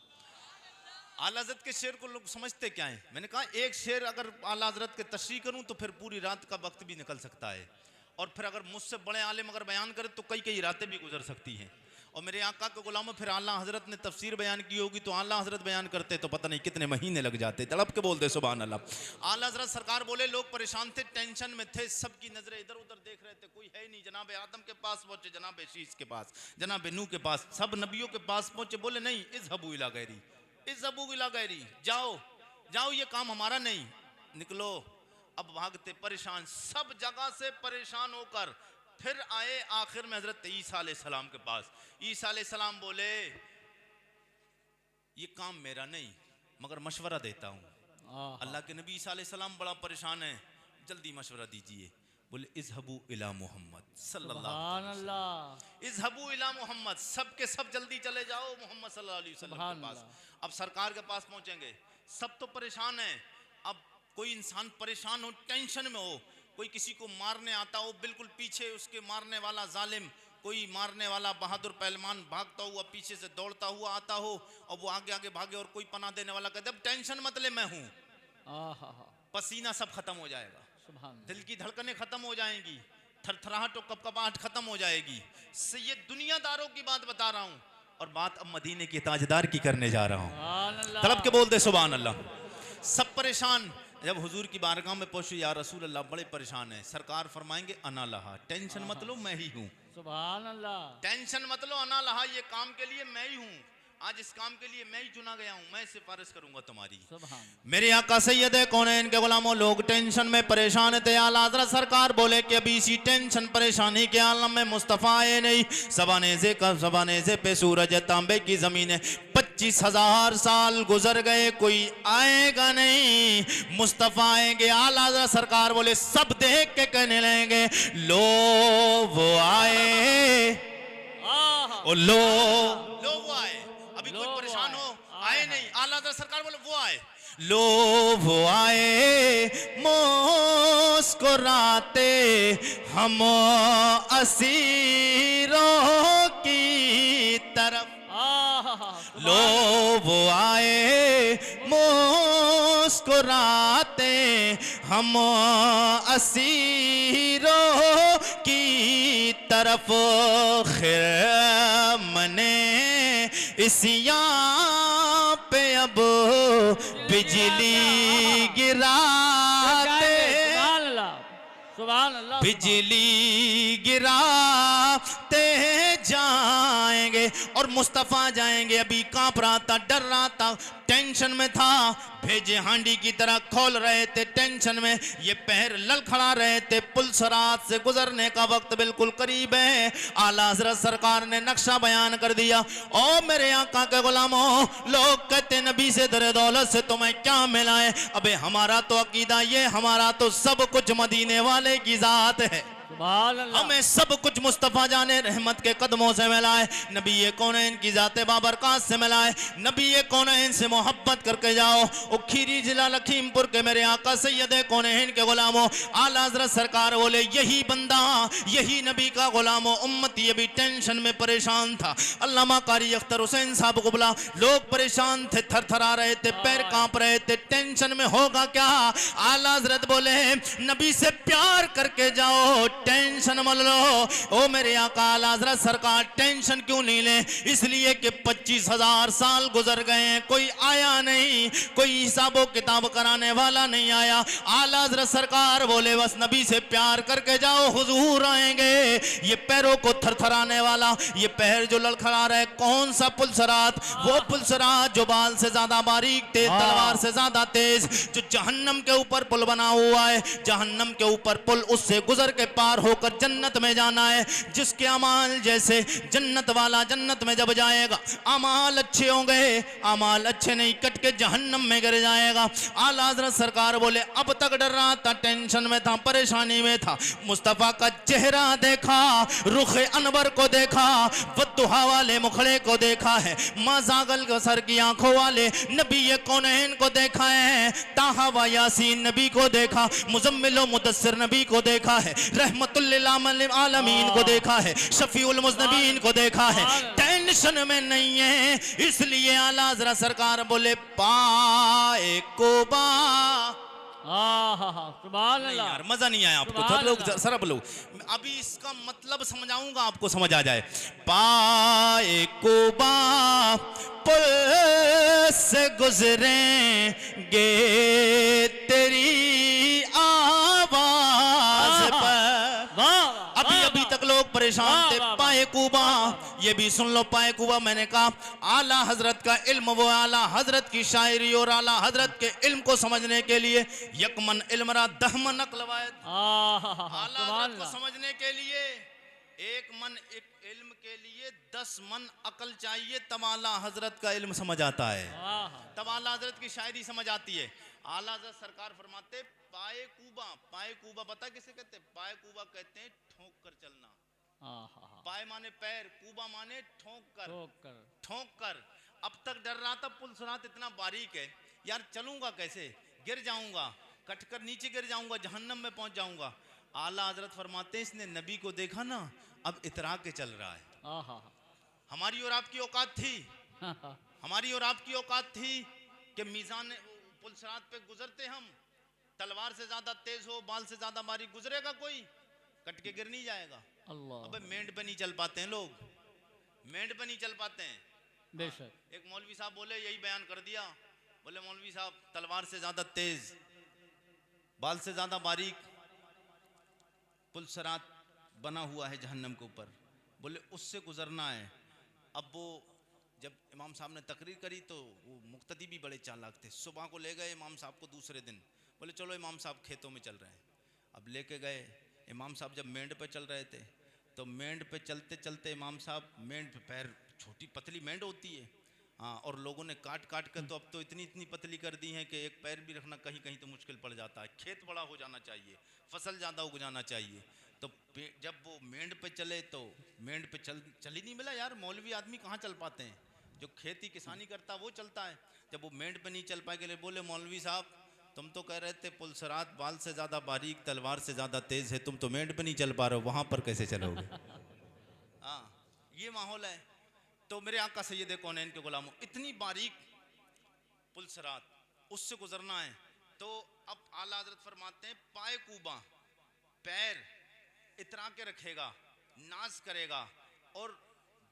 आला हज़रत के शेर को लोग समझते क्या है? मैंने कहा एक शेर अगर आला हज़रत के तशरीह करूं तो फिर पूरी रात का वक्त भी निकल सकता है, और फिर अगर मुझसे बड़े आलिम अगर बयान करें तो कई रातें भी गुजर सकती हैं। और मेरे आका के गुलामों फिर आला हज़रत ने तफसीर बयान की होगी तो आला हज़रत बयान करते तो पता नहीं कितने महीने लग जाते। तड़प के बोलते सुभान अल्लाह। आला हज़रत सरकार बोले लोग परेशान थे, टेंशन में थे, सबकी नजरें इधर उधर देख रहे थे, कोई है नहीं। जनाब आदम के पास पहुंचे, जनाब शीश के पास, जनाब नूह के पास, सब नबियों के पास पहुंचे। बोले नहीं, इज़हबू इला गैरी, इज़हबू इला गैरी, जाओ ये काम हमारा नहीं, निकलो। अब भागते परेशान, सब जगह से परेशान होकर फिर आए आखिर में हजरत ईसा अलैहिस्सलाम के पास। ईसा अलैहिस्सलाम बोले ये काम मेरा नहीं, मगर मशवरा देता हूँ। अल्लाह के नबी ईसा अलैहिस्सलाम बड़ा परेशान है, जल्दी मशवरा दीजिए। बोले इज़हबू इला मोहम्मद सल्लल्लाहु अलैहि वसल्लम, इज़हबू इला मोहम्मद, सब के सब जल्दी चले जाओ मोहम्मद सल्लल्लाहु अलैहि वसल्लम के पास। अब सरकार के पास पहुंचेंगे, सब तो परेशान है। अब कोई इंसान परेशान हो, टेंशन में हो, कोई किसी को मारने आता हो, बिल्कुल पीछे उसके मारने वाला जालिम, कोई मारने वाला बहादुर पहलवान भागता हुआ पीछे से दौड़ता हुआ आता हो और वो आगे आगे भागे और कोई पनाह देने वाला कहते अब टेंशन मत ले, मैं हूं। पसीना सब खत्म हो जाएगा, दिल की धड़कनें खत्म हो जाएंगी, थरथराहट और कपकपाहट खत्म हो जाएगी। ये दुनियादारों की बात बता रहा हूं और बात अब मदीने के ताजदार की करने जा रहा हूं। तड़प के बोल दे सुभान अल्लाह। सब परेशान, जब हुजूर की बारगाह में पहुंचे, या रसूल अल्लाह बड़े परेशान है। सरकार फरमाएंगे अना लहा, टेंशन मत लो मैं ही हूं। सुभान अल्लाह। टेंशन मत लो, अना लहा, ये काम के लिए मैं ही हूं। आज इस काम के लिए मैं ही चुना गया हूं, मैं सिफारिश करूंगा तुम्हारी। मेरे आका सैयद कौनैन के गुलामों, लोग टेंशन में परेशान थे। आला हज़रत सरकार बोले कि अभी इसी टेंशन परेशानी के आलम में मुस्तफ़ा आए नहीं। सबानेज़े पे सूरज तांबे की जमीन है, 25,000 साल गुजर गए, कोई आएगा नहीं, मुस्तफ़ा आएंगे। आला हज़रत सरकार बोले, सब देख के कहने लगेंगे लो वो आए, ओ लो वो आए। अभी कोई परेशान हो, आए नहीं, आला हज़रत सरकार बोले वो आए, लो वो आए, मुस्कुराते हम असीरों की तरफ। लो वो आए, मुस्कुराते हम असीरों की तरफ। खिरमने इसिया पे अब बिजली गिराते, बिजली गिराते जाएंगे और मुस्तफ़ा जाएंगे। अभी कांप रहा था, डर रहा था, टेंशन में था, भेजे हांडी की तरह खोल रहे थे, टेंशन में ये पैर ललखड़ा रहे थे। पुलसरात से गुजरने का वक्त बिल्कुल करीब है। आला हज़रत सरकार ने नक्शा बयान कर दिया। ओ मेरे आका के गुलामों, लोग कहते नबी से दर दौलत से तुम्हें क्या मिला है? अबे हमारा तो अकीदा ये, हमारा तो सब कुछ मदीने वाले की जात है। हमें सब कुछ मुस्तफ़ा जाने रहमत के कदमों से मिला है, नबी ये कौनैन की जाते बाबरकात से मिला है। नबी ये कौनैन से मोहब्बत करके जाओ। खीरी जिला लखीमपुर के मेरे आका सैयद कौनैन के गुलामों, आला हज़रत सरकार बोले यही बंदा, यही नबी का गुलामों, उम्मती अभी टेंशन में परेशान था। अल्लामा कारी अख्तर हुसैन साहब को बुला, लोग परेशान थे, थरथरा रहे थे, पैर कांप रहे थे, टेंशन में होगा क्या? आला हज़रत बोले नबी से प्यार करके जाओ, टेंशन मत लो। ओ मेरे आका आला हज़रत सरकार टेंशन क्यों नहीं ले? इसलिए कि 25,000 साल गुजर गए हैं, कोई आया नहीं, कोई हिसाबो किताब कराने वाला नहीं आया। आला हज़रत सरकार बोले बस नबी से प्यार करके जाओ, हुजूर आएंगे। ये पैरों को थरथराने वाला, ये पैर जो लड़खड़ा रहे, कौन सा पुलसरात? वो पुलसरात जो बाल से ज्यादा बारीक, तेज तलवार से ज्यादा तेज, जो जहन्नम के ऊपर पुल बना हुआ है, जहन्नम के ऊपर पुल, उससे गुजर के पार होकर जन्नत में जाना है। जिसके अमाल जैसे जन्नत वाला जन्नत में जब जाएगा, अमाल अच्छे होंगे, अमाल अच्छे नहीं कट के जहन्नम में गिर जाएगा। आला हज़रत सरकार बोले अब तक डर रहा था, टेंशन में था, परेशानी में था, मुस्तफ़ा का चेहरा देखा, रुख अनवर को देखा, वद्दुहा वाले मुखड़े को देखा है, माँ जागल सर की आंखों वाले नबी ये कौनैन को देखा है, ताहा व यासीन नबी को देखा, मुज़म्मिल व मुदस्सिर नबी को देखा है, रहमतुल लिल आलमीन को देखा है, शफीउल मुज़नबीन को देखा है। टेंशन में नहीं है, इसलिए आला हज़रत सरकार बोले पाए कुबा। यार मजा नहीं आया आपको? सब लोग सरब लोग, अभी इसका मतलब समझाऊंगा आपको, समझ आ जाए। पाए कुबा पुल से गुजरेंगे तेरी आवाज पर। अभी तक लोग परेशान थे। पाए कुबा, ये भी सुन लो, पाए कुबा मैंने कहा आला हजरत का इल्म, वो आला हजरत की शायरी और आला हजरत के इल्म को समझने के लिए यकमन इल्म रा दहमन नकलवायत। आला हजरत को समझने के लिए एक मन एक इल्म के लिए 10 मन अकल चाहिए, तब आला हजरत का इल्म समझ आता है, तब आला हजरत की शायरी समझ आती है। आला हजरत सरकार फरमाते पाए कुबा, पाए कुबा पता किसे कहते? पाए कुबा कहते हैं ठोक कर चलना। पाए माने पैर, कुबा माने ठोक कर, ठोक कर। अब तक डर रहा था, पुल सुरात इतना बारीक है, यार चलूंगा कैसे, गिर जाऊंगा, कटकर नीचे गिर जाऊंगा, जहन्नम में पहुंच जाऊंगा। आला हजरत फरमाते हैं इसने नबी को देखा ना, अब इतरा के चल रहा है। आहा हमारी और आपकी औकात थी, हमारी और आपकी औकात थी कि मीज़ान पुल सिरात पे गुजरते हम, तलवार से ज्यादा तेज हो, बाल से ज्यादा बारीक गुजरेगा कोई, कट के गिर नहीं जाएगा। अल्लाह अबे मेंढ पे नहीं चल पाते हैं लोग, मेंढ पे नहीं चल पाते हैं। बेशक। एक मौलवी साहब बोले, यही बयान कर दिया, बोले मौलवी साहब तलवार से ज्यादा तेज, बाल से ज्यादा बारीक पुल सिरात बना हुआ है जहन्नम के ऊपर, बोले उससे गुजरना है। अब वो जब इमाम साहब ने तकरीर करी तो वो मुक्तदी भी बड़े चालाक थे, सुबह को ले गए इमाम साहब को, दूसरे दिन बोले चलो इमाम साहब खेतों में चल रहे हैं। अब लेके गए इमाम साहब, जब मेंढ पे चल रहे थे तो मेंढ पे चलते चलते इमाम साहब, मेंढ पे पैर, छोटी पतली मेंढ होती है, हाँ, और लोगों ने काट काट कर तो अब तो इतनी इतनी पतली कर दी है कि एक पैर भी रखना कहीं कहीं तो मुश्किल पड़ जाता है। खेत बड़ा हो जाना चाहिए, फसल ज़्यादा उग जाना चाहिए। तो जब वो मेंढ पे चले तो मेंढ पे चल ही नहीं मिला यार, मौलवी आदमी कहाँ चल पाते हैं, जो खेती किसानी करता वो चलता है। जब वो मेंढ पे नहीं चल पाए गए, बोले मौलवी साहब तुम तो कह रहे थे पुल सिरात बाल से ज़्यादा बारीक, तलवार से ज़्यादा तेज़ है, तुम तो मेंढ पे नहीं चल पा रहे हो, वहाँ पर कैसे चलोगे? हाँ, ये माहौल है। तो मेरे आका सैयद कौनैन के गुलामों, इतनी बारीक पुल सिरात, उससे गुजरना है। तो अब आला हजरत फरमाते हैं पाए कूबा, पैर इतरा के रखेगा, नाज करेगा और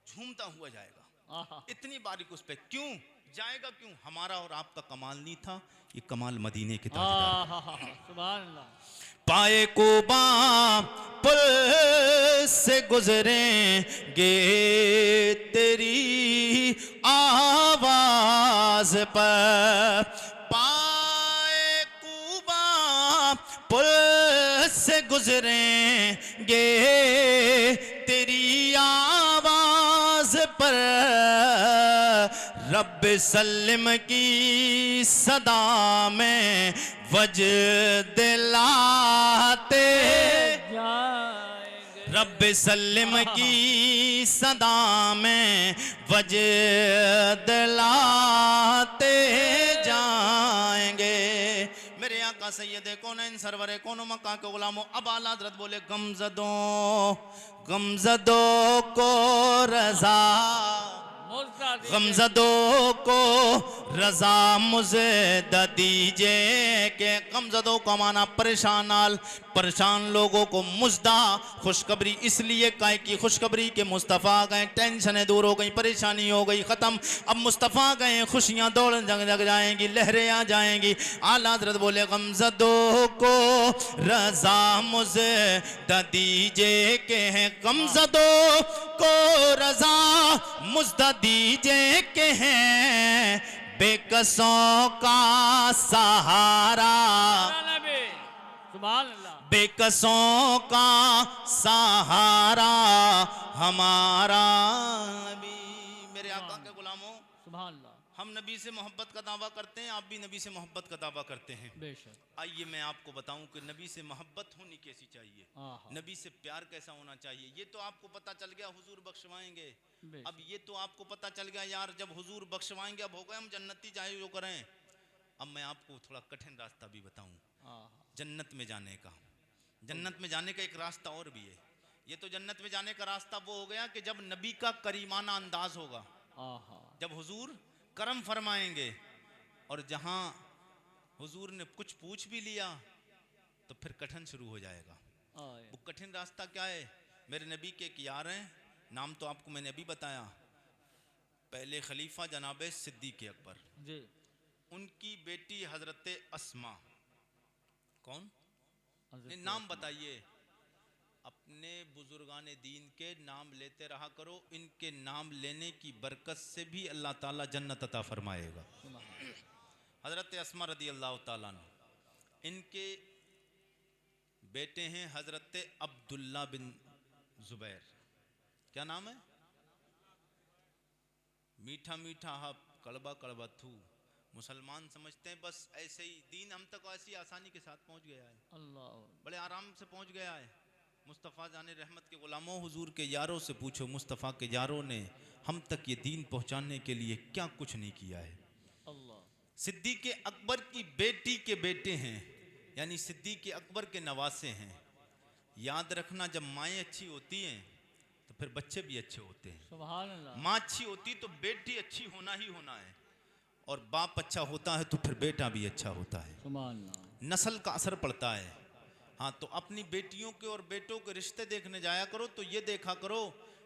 झूमता हुआ जाएगा। आहा इतनी बारीक उस पे क्यों जाएगा, क्यों? हमारा और आपका कमाल नहीं था, ये कमाल मदीने के ताजदार। आहा सुभान अल्लाह। पाए कूबा पुल से गुजरेंगे तेरी आवाज पर, पाए कूबा पुल से गुजरेंगे तेरी आवाज पर, रब सल्लम की सदा में वज दिलाते जाएंगे। रब सल्लम की सदा में वज दिलाते जाएंगे। मेरे आका सैयद कौनैन सरवर कौनो मका के गुलामों, अब आला हज़रत बोले गमज़दों को रज़ा, गमज़दों को रज़ा मुझे दीजिए, के गमज़दों का माना परेशान परेशान लोगों को मुझदा खुशखबरी, इसलिए काहे की खुशखबरी के मुस्तफ़ा गए, टेंशनें दूर हो गई, परेशानी हो गई ख़त्म, अब मुस्तफ़ा गए, खुशियाँ दौड़ जग जाएंगी, लहरें आ जाएंगी। आला हज़रत बोले गमज़दों को रज़ा मुझे दीजिए, के हैं गमज़दों को रज़ा मुझदा दीजिए, के हैं बेकसों का सहारा, सुभान अल्लाह। बेकसों का सहारा हमारा नबी। मेरे आका के गुलामों, सुभान अल्लाह। हम नबी से मोहब्बत का दावा करते हैं, आप भी नबी से मोहब्बत का दावा करते हैं। बेशक। आइए मैं आपको बताऊं कि नबी से मोहब्बत होनी कैसी चाहिए, आहा नबी से प्यार कैसा होना चाहिए। ये तो आपको पता चल गया, हुजूर बख्शवाएंगे। बेशक। अब ये तो आपको पता चल गया यार, जब हुजूर बख्शवाएंगे अब हो गए हम जन्नती, चाहे जो करें। अब मैं आपको थोड़ा कठिन रास्ता भी बताऊं आहा जन्नत में जाने का। जन्नत में जाने का एक रास्ता और भी है। ये तो जन्नत में जाने का रास्ता वो हो गया कि जब नबी का करीमाना अंदाज होगा, आहा जब हुजूर करम फरमाएंगे, और जहां हुजूर ने कुछ पूछ भी लिया तो फिर कठिन शुरू हो जाएगा। आए। वो कठिन रास्ता क्या है? मेरे नबी के एक यार हैं, नाम तो आपको मैंने अभी बताया, पहले खलीफा जनाब सिद्दीक़ अकबर, जी। उनकी बेटी हजरत अस्मा। कौन? हज़रत नहीं, नाम अस्मा। बताइए। अपने बुजुर्गाने दीन के नाम लेते रहा करो, इनके नाम लेने की बरकत से भी अल्लाह ताला जन्नत अता फरमाएगा। हजरत अस्मा रदी अल्लाह ताला अन्हा, इनके बेटे हैं हजरत अब्दुल्ला बिन जुबैर। क्या नाम है? मीठा मीठा हा, कड़वा कड़वा थू। मुसलमान समझते हैं बस ऐसे ही दीन हम तक ऐसी आसानी के साथ पहुंच गया है, अल्लाह। बड़े आराम से पहुंच गया है। मुस्तफ़ा जाने रहमत के ग़ुलामों, हुजूर के यारों से पूछो, मुस्तफ़ा के यारों ने हम तक ये दीन पहुंचाने के लिए क्या कुछ नहीं किया है। अल्लाह। सिद्दीक़ अकबर की बेटी के बेटे हैं, यानी सिद्दीक़ अकबर के नवासे हैं। याद रखना, जब माएँ अच्छी होती हैं तो फिर बच्चे भी अच्छे होते हैं। सुभान अल्लाह। माँ अच्छी होती तो बेटी अच्छी होना ही होना है, और बाप अच्छा होता है तो फिर बेटा भी अच्छा होता है। सुभान अल्लाह। नस्ल का असर पड़ता है। हाँ, तो अपनी बेटियों के और बेटों के रिश्ते देखने जाया करो तो ये देखा करो,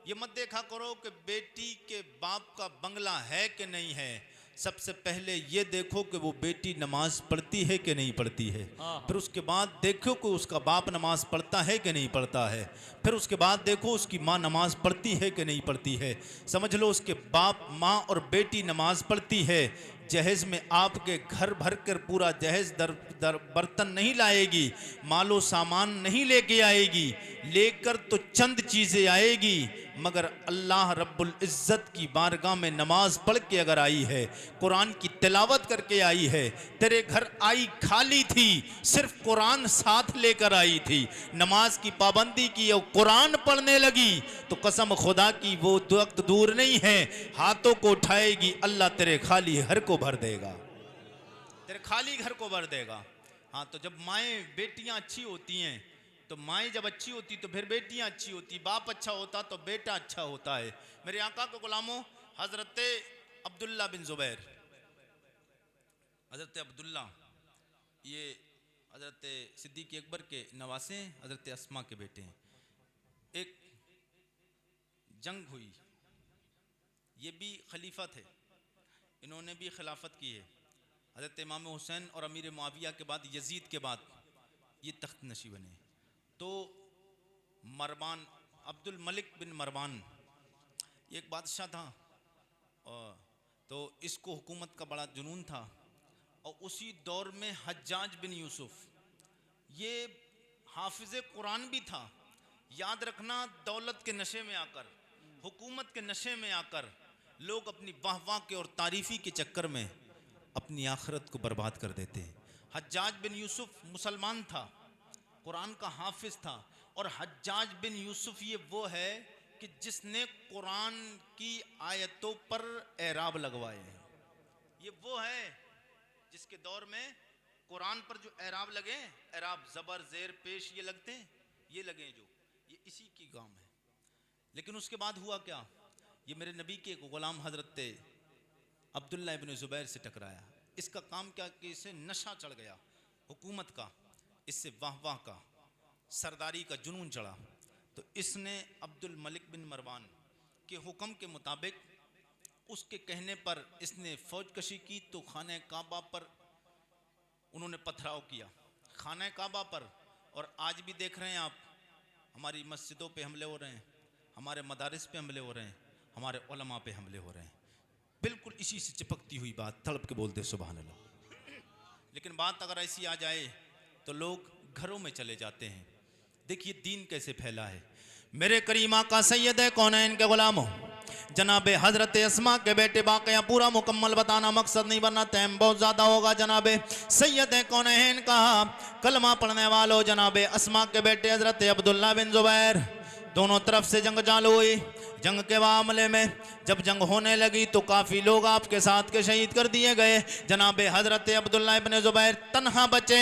ये मत देखा करो कि बेटी के बाप का बंगला है कि नहीं है। सबसे पहले ये देखो कि वो बेटी नमाज पढ़ती है कि नहीं पढ़ती है। फिर उसके बाद देखो कि उसका बाप नमाज पढ़ता है कि नहीं पढ़ता है। फिर उसके बाद देखो उसकी माँ नमाज पढ़ती है कि नहीं पढ़ती है। समझ लो उसके बाप, माँ और बेटी नमाज पढ़ती है, जहेज़ में आपके घर भर कर पूरा जहेज़ दर बर्तन नहीं लाएगी, मालो सामान नहीं लेके आएगी, लेकर तो चंद चीज़ें आएगी, मगर अल्लाह रब्बुल इज़्ज़त की बारगाह में नमाज पढ़ के अगर आई है, कुरान की तिलावत करके आई है, तेरे घर आई खाली थी, सिर्फ कुरान साथ लेकर आई थी, नमाज की पाबंदी की और कुरान पढ़ने लगी, तो कसम खुदा की वो वक्त दूर नहीं है, हाथों को उठाएगी, अल्लाह तेरे खाली घर को भर देगा, तेरे खाली घर को भर देगा। हाँ, तो जब माएँ बेटियां अच्छी होती हैं, तो माएँ जब अच्छी होती तो फिर बेटियां अच्छी होती, बाप अच्छा होता तो बेटा अच्छा होता है। मेरे आका के गुलामों, हजरत अब्दुल्ला बिन जुबैर, हजरत अब्दुल्ला ये हजरत सिद्दीक़ अकबर के नवासे हैं, हजरत अस्मा के बेटे हैं। एक जंग हुई, ये भी खलीफा थे, इन्होंने भी खिलाफत की है। हज़रत इमाम हुसैन और अमीर मुआविया के बाद, यजीद के बाद ये तख्त नशी बने। तो मरवान, अब्दुल मलिक बिन मरवान, ये एक बादशाह था, और तो इसको हुकूमत का बड़ा जुनून था। और उसी दौर में हज्जाज बिन यूसुफ, ये हाफिज़ कुरान भी था। याद रखना, दौलत के नशे में आकर, हुकूमत के नशे में आकर लोग अपनी वाह वाह के और तारीफ़ी के चक्कर में अपनी आखिरत को बर्बाद कर देते हैं। हज्जाज बिन यूसुफ मुसलमान था, कुरान का हाफिज था, और हज्जाज बिन यूसुफ ये वो है कि जिसने कुरान की आयतों पर एराब लगवाए हैं। ये वो है जिसके दौर में कुरान पर जो एराब लगे, एराब ज़बर ज़ेर पेश ये लगते हैं, ये लगे जो, ये इसी की काम है। लेकिन उसके बाद हुआ क्या, ये मेरे नबी के ग़ुलाम हज़रत अब्दुल्ला इब्न ज़ुबैर से टकराया। इसका काम क्या कि इसे नशा चढ़ गया हुकूमत का, इससे वाह वाह का, सरदारी का जुनून चढ़ा। तो इसने अब्दुल मलिक बिन मरवान के हुक्म के मुताबिक, उसके कहने पर इसने फ़ौज कशी की। तो खाने काबा पर उन्होंने पथराव किया, खाने काबा पर। और आज भी देख रहे हैं आप, हमारी मस्जिदों पे हमले हो रहे हैं, हमारे मदारिस पे हमले हो रहे हैं, हमारे उलमा पे हमले हो रहे हैं। बिल्कुल इसी से चिपकती हुई बात, तड़प के बोलते सुभान अल्लाह। लेकिन बात अगर ऐसी आ जाए तो लोग घरों में चले जाते हैं। देखिए दीन कैसे फैला है। मेरे करीमा का सैयद है कौनैन के गुलामों, जनाबे हजरत अस्मा के बेटे, वाक़या पूरा मुकम्मल बताना मकसद नहीं, वरना टाइम बहुत ज़्यादा होगा। जनाबे सैयद है कौनैन कहा, कलमा पढ़ने वालों, जनाबे अस्मा के बेटे हजरत अब्दुल्ला बिन ज़ुबैर, दोनों तरफ से जंग चालू हुई। जंग के मामले में जब जंग होने लगी तो काफ़ी लोग आपके साथ के शहीद कर दिए गए। जनाबे हज़रत अब्दुल्ला इब्न ज़ुबैर तन्हा बचे,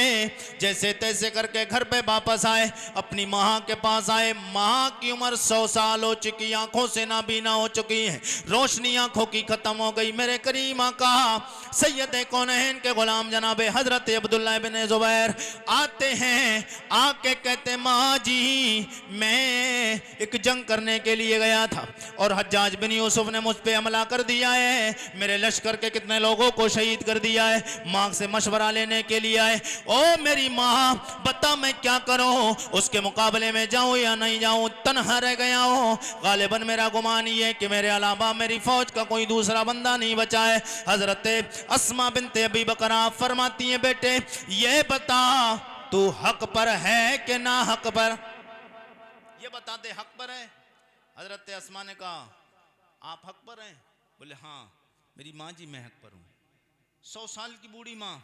जैसे तैसे करके घर पे वापस आए, अपनी माँ के पास आए। माँ की उम्र 100 साल हो चुकी, आंखों से नाबीना हो चुकी है, रोशनी आंखों की ख़त्म हो गई। मेरे करीमा कहा, सैयद कौनैन के गुलाम जनाबे हज़रत अब्दुल्ला इब्न ज़ुबैर आते हैं, आके कहते माँ जी मैं एक जंग करने के लिए गया था और हज्जाज बिन यूसुफ ने मुझ पे हमला कर दिया है, मेरे लश्कर के कितने लोगों को शहीद कर दिया है। माँ से मशवरा लेने के लिए आए। ओ मेरी माँ बता मैं क्या करूं, उसके मुकाबले में जाऊं या नहीं जाऊं, तन्हा रह गया हूं। गालिबन मेरा गुमान ये है कि मेरे अलावा मेरी फौज का कोई दूसरा बंदा नहीं बचा है। हजरत अस्मा बिनते अबी बकरा फरमाती है, बेटे ये बता तू हक पर है कि ना हक पर, ये बता दे हक पर है। हजरत अस्मा ने कहा आप हक पर हैं? बोले हाँ मेरी माँ जी मैं हक पर हूँ। 100 साल की बूढ़ी माँ,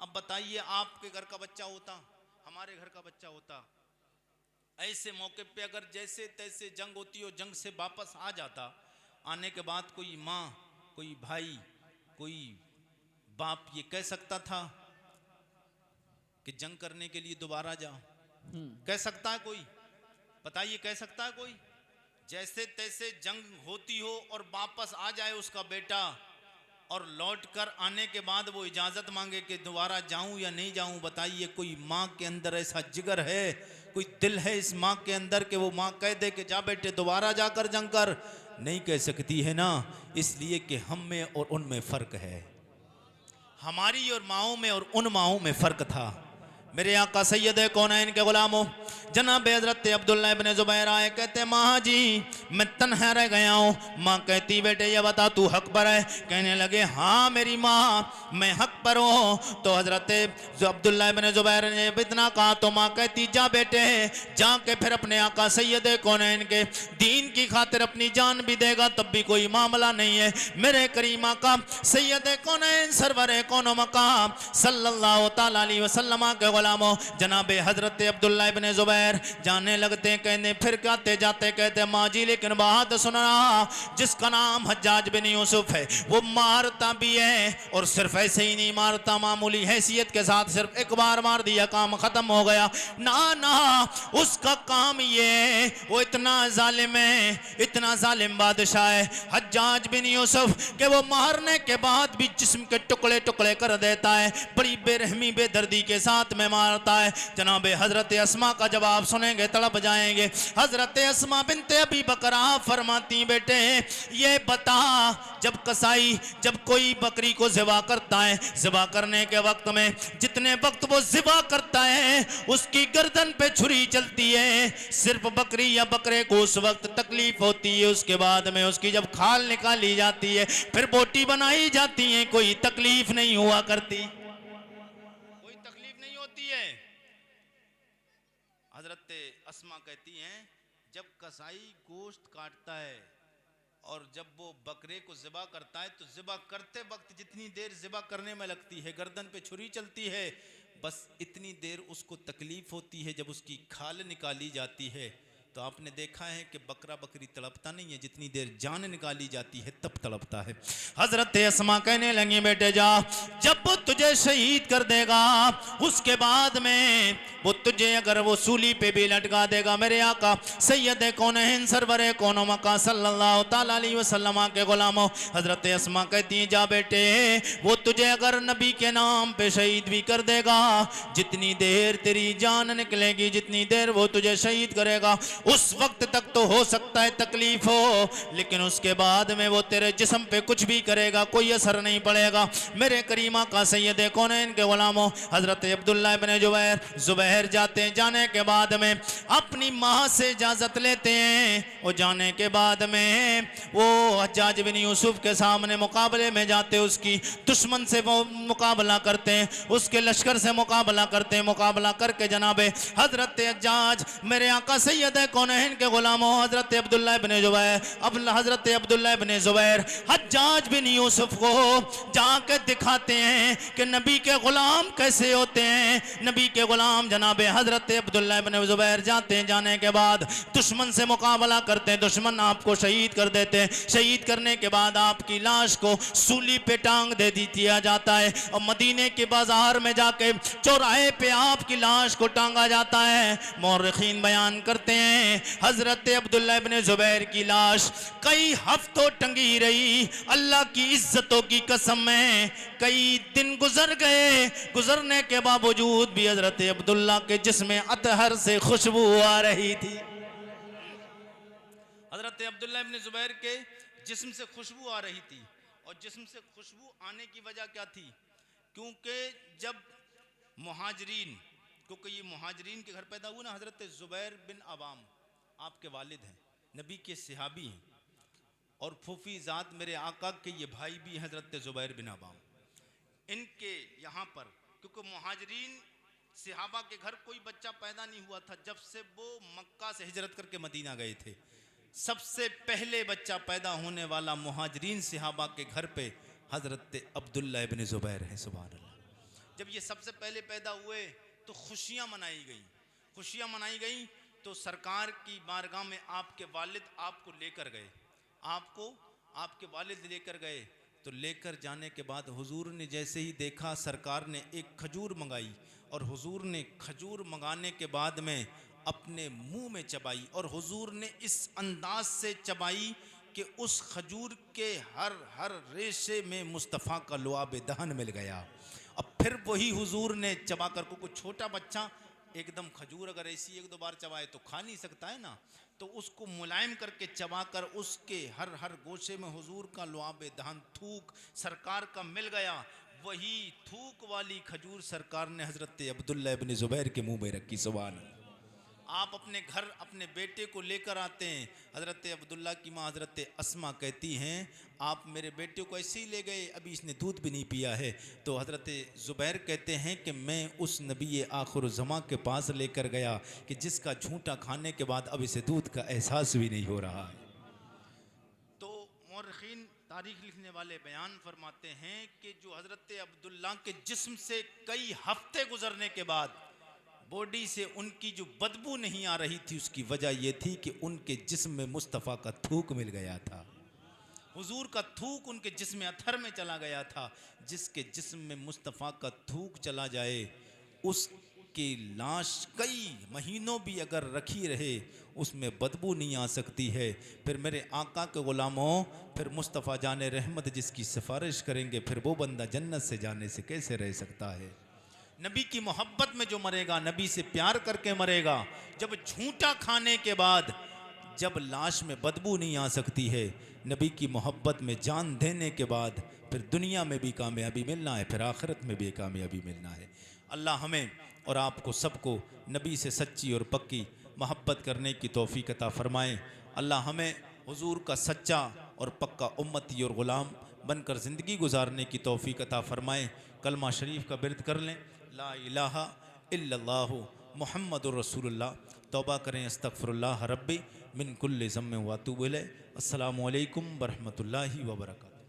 अब बताइए आपके घर का बच्चा होता, हमारे घर का बच्चा होता, ऐसे मौके पे अगर जैसे तैसे जंग होती हो, जंग से वापस आ जाता, आने के बाद कोई माँ, कोई भाई, कोई बाप ये कह सकता था कि जंग करने के लिए दोबारा जाओ? कह सकता है कोई? बताइए, कह सकता है कोई? जैसे तैसे जंग होती हो और वापस आ जाए उसका बेटा, और लौट कर आने के बाद वो इजाजत मांगे कि दोबारा जाऊं या नहीं जाऊं? बताइए, कोई माँ के अंदर ऐसा जिगर है, कोई दिल है इस माँ के अंदर कि वो माँ कह दे कि जा बेटे दोबारा जाकर जंग कर? नहीं कह सकती है ना, इसलिए कि हम में और उनमें फर्क है। हमारी और माओं में और उन माओं में फर्क था। मेरे आका सैयद कौनैन के गुलामों जनाब हजरत अब्दुल्ला इब्ने जुबैर आए, कहते माँ जी मैं तन्हा रह गया हूँ। माँ कहती बेटे ये बता तू हक पर है? कहने लगे हाँ मेरी माँ मैं हक पर हूँ। तो हजरत अब्दुल्ला इब्ने जुबैर ने इतना कहा तो माँ कहती जा बेटे जाके फिर अपने आका सैयद कौनैन के दीन की खातिर अपनी जान भी देगा तब भी कोई मामला नहीं है। मेरे करीम आका सैयद कौनैन सरवर कौनो मकाम सल्लल्लाहु तआला अलैहि वसल्लम के गुलामों जनाब हजरत अब्दुल्ला इब्ने जुबैर जाने लगते, कहने फिर कहते जाते कहते माँ जी लेकिन बात सुना, जिसका नाम हज्जाज बिन यूसुफ है वो मारता भी है, और सिर्फ ऐसे ही नहीं मारता, मामूली हैसियत के साथ सिर्फ एक बार मार दिया काम खत्म हो गया। ना ना, उसका काम ये वो इतना जालिम है, इतना जालिम बादशाह है हज्जाज बिन यूसुफ के वो मारने के बाद भी जिस्म के टुकड़े टुकड़े कर देता है, बड़ी बेरहमी बेदर्दी के साथ में मारता है। जनाब हजरत अस्मा का जवाब सुनेंगे तड़प जाएंगे। हजरत अस्मा बिनते अबी बकरा फरमाती बेटे ये बता, जब कसाई जब कोई बकरी को ज़िबा करता है, ज़िबा करने के वक्त में जितने वक्त वो ज़िबा करता है उसकी गर्दन पे छुरी चलती है, सिर्फ बकरी या बकरे को उस वक्त तकलीफ होती है, उसके बाद में उसकी जब खाल निकाली जाती है फिर बोटी बनाई जाती है, कोई तकलीफ नहीं हुआ करती, कोई तकलीफ नहीं होती है। हजरत अस्मा कहती हैं जब कसाई गोश्त काटता है और जब वो बकरे को ज़िबा करता है तो ज़िबा करते वक्त जितनी देर ज़िबा करने में लगती है, गर्दन पे छुरी चलती है, बस इतनी देर उसको तकलीफ होती है जब उसकी खाल निकाली जाती है। तो आपने देखा है कि बकरा बकरी तड़पता नहीं है, जितनी देर जान निकाली जाती है तब तड़पता है। हजरत अस्मा कहने लगी बेटे जा, जब वो तुझे शहीद कर देगा उसके बाद में वो तुझे अगर वो सूली पे भी लटका देगा, मेरे आका सैयद कौनैन सरवर कौनो मका सल्लल्लाहु तआला अलैहि वसल्लम के गुलामों हजरत अस्मा कहती जा बेटे वो तुझे अगर नबी के नाम पे शहीद भी कर देगा, जितनी देर तेरी जान निकलेगी, जितनी देर वो तुझे शहीद करेगा उस वक्त तक तो हो सकता है तकलीफ हो, लेकिन उसके बाद में वो तेरे जिस्म पे कुछ भी करेगा कोई असर नहीं पड़ेगा। मेरे करीमा का सैयद कौनैन के गुलामों हजरत अब्दुल्ला इब्ने जुबैर जाते हैं, जाने के बाद में अपनी माँ से इजाजत लेते हैं, वो जाने के बाद में वो हज्जाज बिन यूसुफ के सामने मुकाबले में जाते, उसकी दुश्मन से वो मुकाबला करते हैं, उसके लश्कर से मुकाबला करते हैं, मुकाबला करके जनाबे हजरत हज्जाज मेरे आका सैयद कौनैन के गुलामों हजरत अब्दुल्ला इब्ने जुबैर हजरत अब्दुल्ला इब्ने जुबैर हज्जाज बिन यूसुफ को जाके दिखाते हैं कि नबी के गुलाम कैसे होते हैं। नबी के गुलाम जनाबे हजरत अब्दुल्ला इब्ने जुबैर जाते हैं, जाने के बाद दुश्मन से मुकाबला करते हैं, दुश्मन आपको शहीद कर देते हैं, शहीद करने के बाद आपकी लाश को सूली पे टांग दे दिया जाता है और मदीने के बाजार में जाके चौराहे पे आपकी लाश को टांगा जाता है। मौरखीन बयान करते हैं हजरत अब्दुल्ला इब्ने जुबैर की लाश कई हफ्तों टंगी रही, अल्लाह की इज्जतों की कसम है कई दिन गुजर गए, गुजरने के बावजूद भी हजरत अब्दुल्ला के जिस्म अतहर से खुशबू आ रही थी। हजरत अब्दुल्ला इब्ने जुबैर के जिस्म से खुशबू आ रही थी, और जिस्म से खुशबू आने की वजह क्या थी? क्योंकि जब मुहाजिरीन, क्योंकि ये मुहाजिरीन के घर पैदा हुआ ना, हजरत जुबैर बिन अवाम आपके वालिद हैं, नबी के सहाबी हैं, और फूफी ज़ात मेरे आका के ये भाई भी हजरत जुबैर बिन अवाम, इनके यहाँ पर क्योंकि मुहाजिरीन सहाबा के घर कोई बच्चा पैदा नहीं हुआ था जब से वो मक्का से हिजरत करके मदीना गए थे। सबसे पहले बच्चा पैदा होने वाला मुहाजिरीन सहाबा के घर पे हजरत अब्दुल्ला इब्ने जुबैर है। सुभान अल्लाह। जब ये सबसे पहले पैदा हुए तो खुशियाँ मनाई गई, खुशियाँ मनाई गई तो सरकार की बारगाह में आपके वालिद आपको लेकर गए, आपको आपके वालिद लेकर गए। तो लेकर जाने के बाद हुजूर ने जैसे ही देखा, सरकार ने एक खजूर मंगाई और हुजूर ने खजूर मंगाने के बाद में अपने मुंह में चबाई और हुजूर ने इस अंदाज से चबाई कि उस खजूर के हर हर रेशे में मुस्तफ़ा का लुआब दहन मिल गया। अब फिर वही हुजूर ने चबा कर को कोई छोटा बच्चा एकदम खजूर अगर ऐसी एक दो बार चबाए तो खा नहीं सकता है ना, तो उसको मुलायम करके चबा कर उसके हर हर गोशे में हुजूर का लुआब दहन थूक सरकार का मिल गया। वही थूक वाली खजूर सरकार ने हज़रत अब्दुल्ला इब्न ज़ुबैर के मुंह में रखी। सुभान अल्लाह। आप अपने घर अपने बेटे को लेकर आते हैं, हज़रत अब्दुल्ला की माँ हज़रत अस्मा कहती हैं आप मेरे बेटे को ऐसे ही ले गए, अभी इसने दूध भी नहीं पिया है। तो हज़रत ज़ुबैर कहते हैं कि मैं उस नबी आखिर ज़मां के पास लेकर गया कि जिसका झूठा खाने के बाद अब इसे दूध का एहसास भी नहीं हो रहा है। तो मौरखीन तारीख़ लिखने वाले बयान फरमाते हैं कि जो हज़रत अब्दुल्ला के जिस्म से कई हफ्ते गुजरने के बाद बॉडी से उनकी जो बदबू नहीं आ रही थी, उसकी वजह यह थी कि उनके जिस्म में मुस्तफ़ा का थूक मिल गया था। हुजूर का थूक उनके जिस्म अथर में चला गया था। जिसके जिस्म में मुस्तफ़ा का थूक चला जाए उसकी लाश कई महीनों भी अगर रखी रहे उसमें बदबू नहीं आ सकती है। फिर मेरे आका के ग़ुलामों, फिर मुस्तफ़ा जाने रहमत जिसकी सिफारिश करेंगे, फिर वो बंदा जन्नत से जाने से कैसे रह सकता है। नबी की मोहब्बत में जो मरेगा, नबी से प्यार करके मरेगा। जब झूठा खाने के बाद जब लाश में बदबू नहीं आ सकती है, नबी की मोहब्बत में जान देने के बाद फिर दुनिया में भी कामयाबी मिलना है, फिर आखिरत में भी कामयाबी मिलना है। अल्लाह हमें और आपको सबको नबी से सच्ची और पक्की मोहब्बत करने की तौफीक अता फ़रमाएँ। अल्लाह हमें हुजूर का सच्चा और पक्का उम्मती और ग़ुलाम बनकर ज़िंदगी गुजारने की तौफीक अता फ़रमाएँ। कलमा शरीफ का बिरद कर लें, ला इलाहा इल्लल्लाहु मुहम्मदुर रसूलुल्लाह। तौबा करें, अस्तगफिरुल्लाह रब्बी मिन कुल्लि ज़म्बिन व अतूबु इलैह। अस्सलामु अलैकुम व रहमतुल्लाहि व बरकातुहू।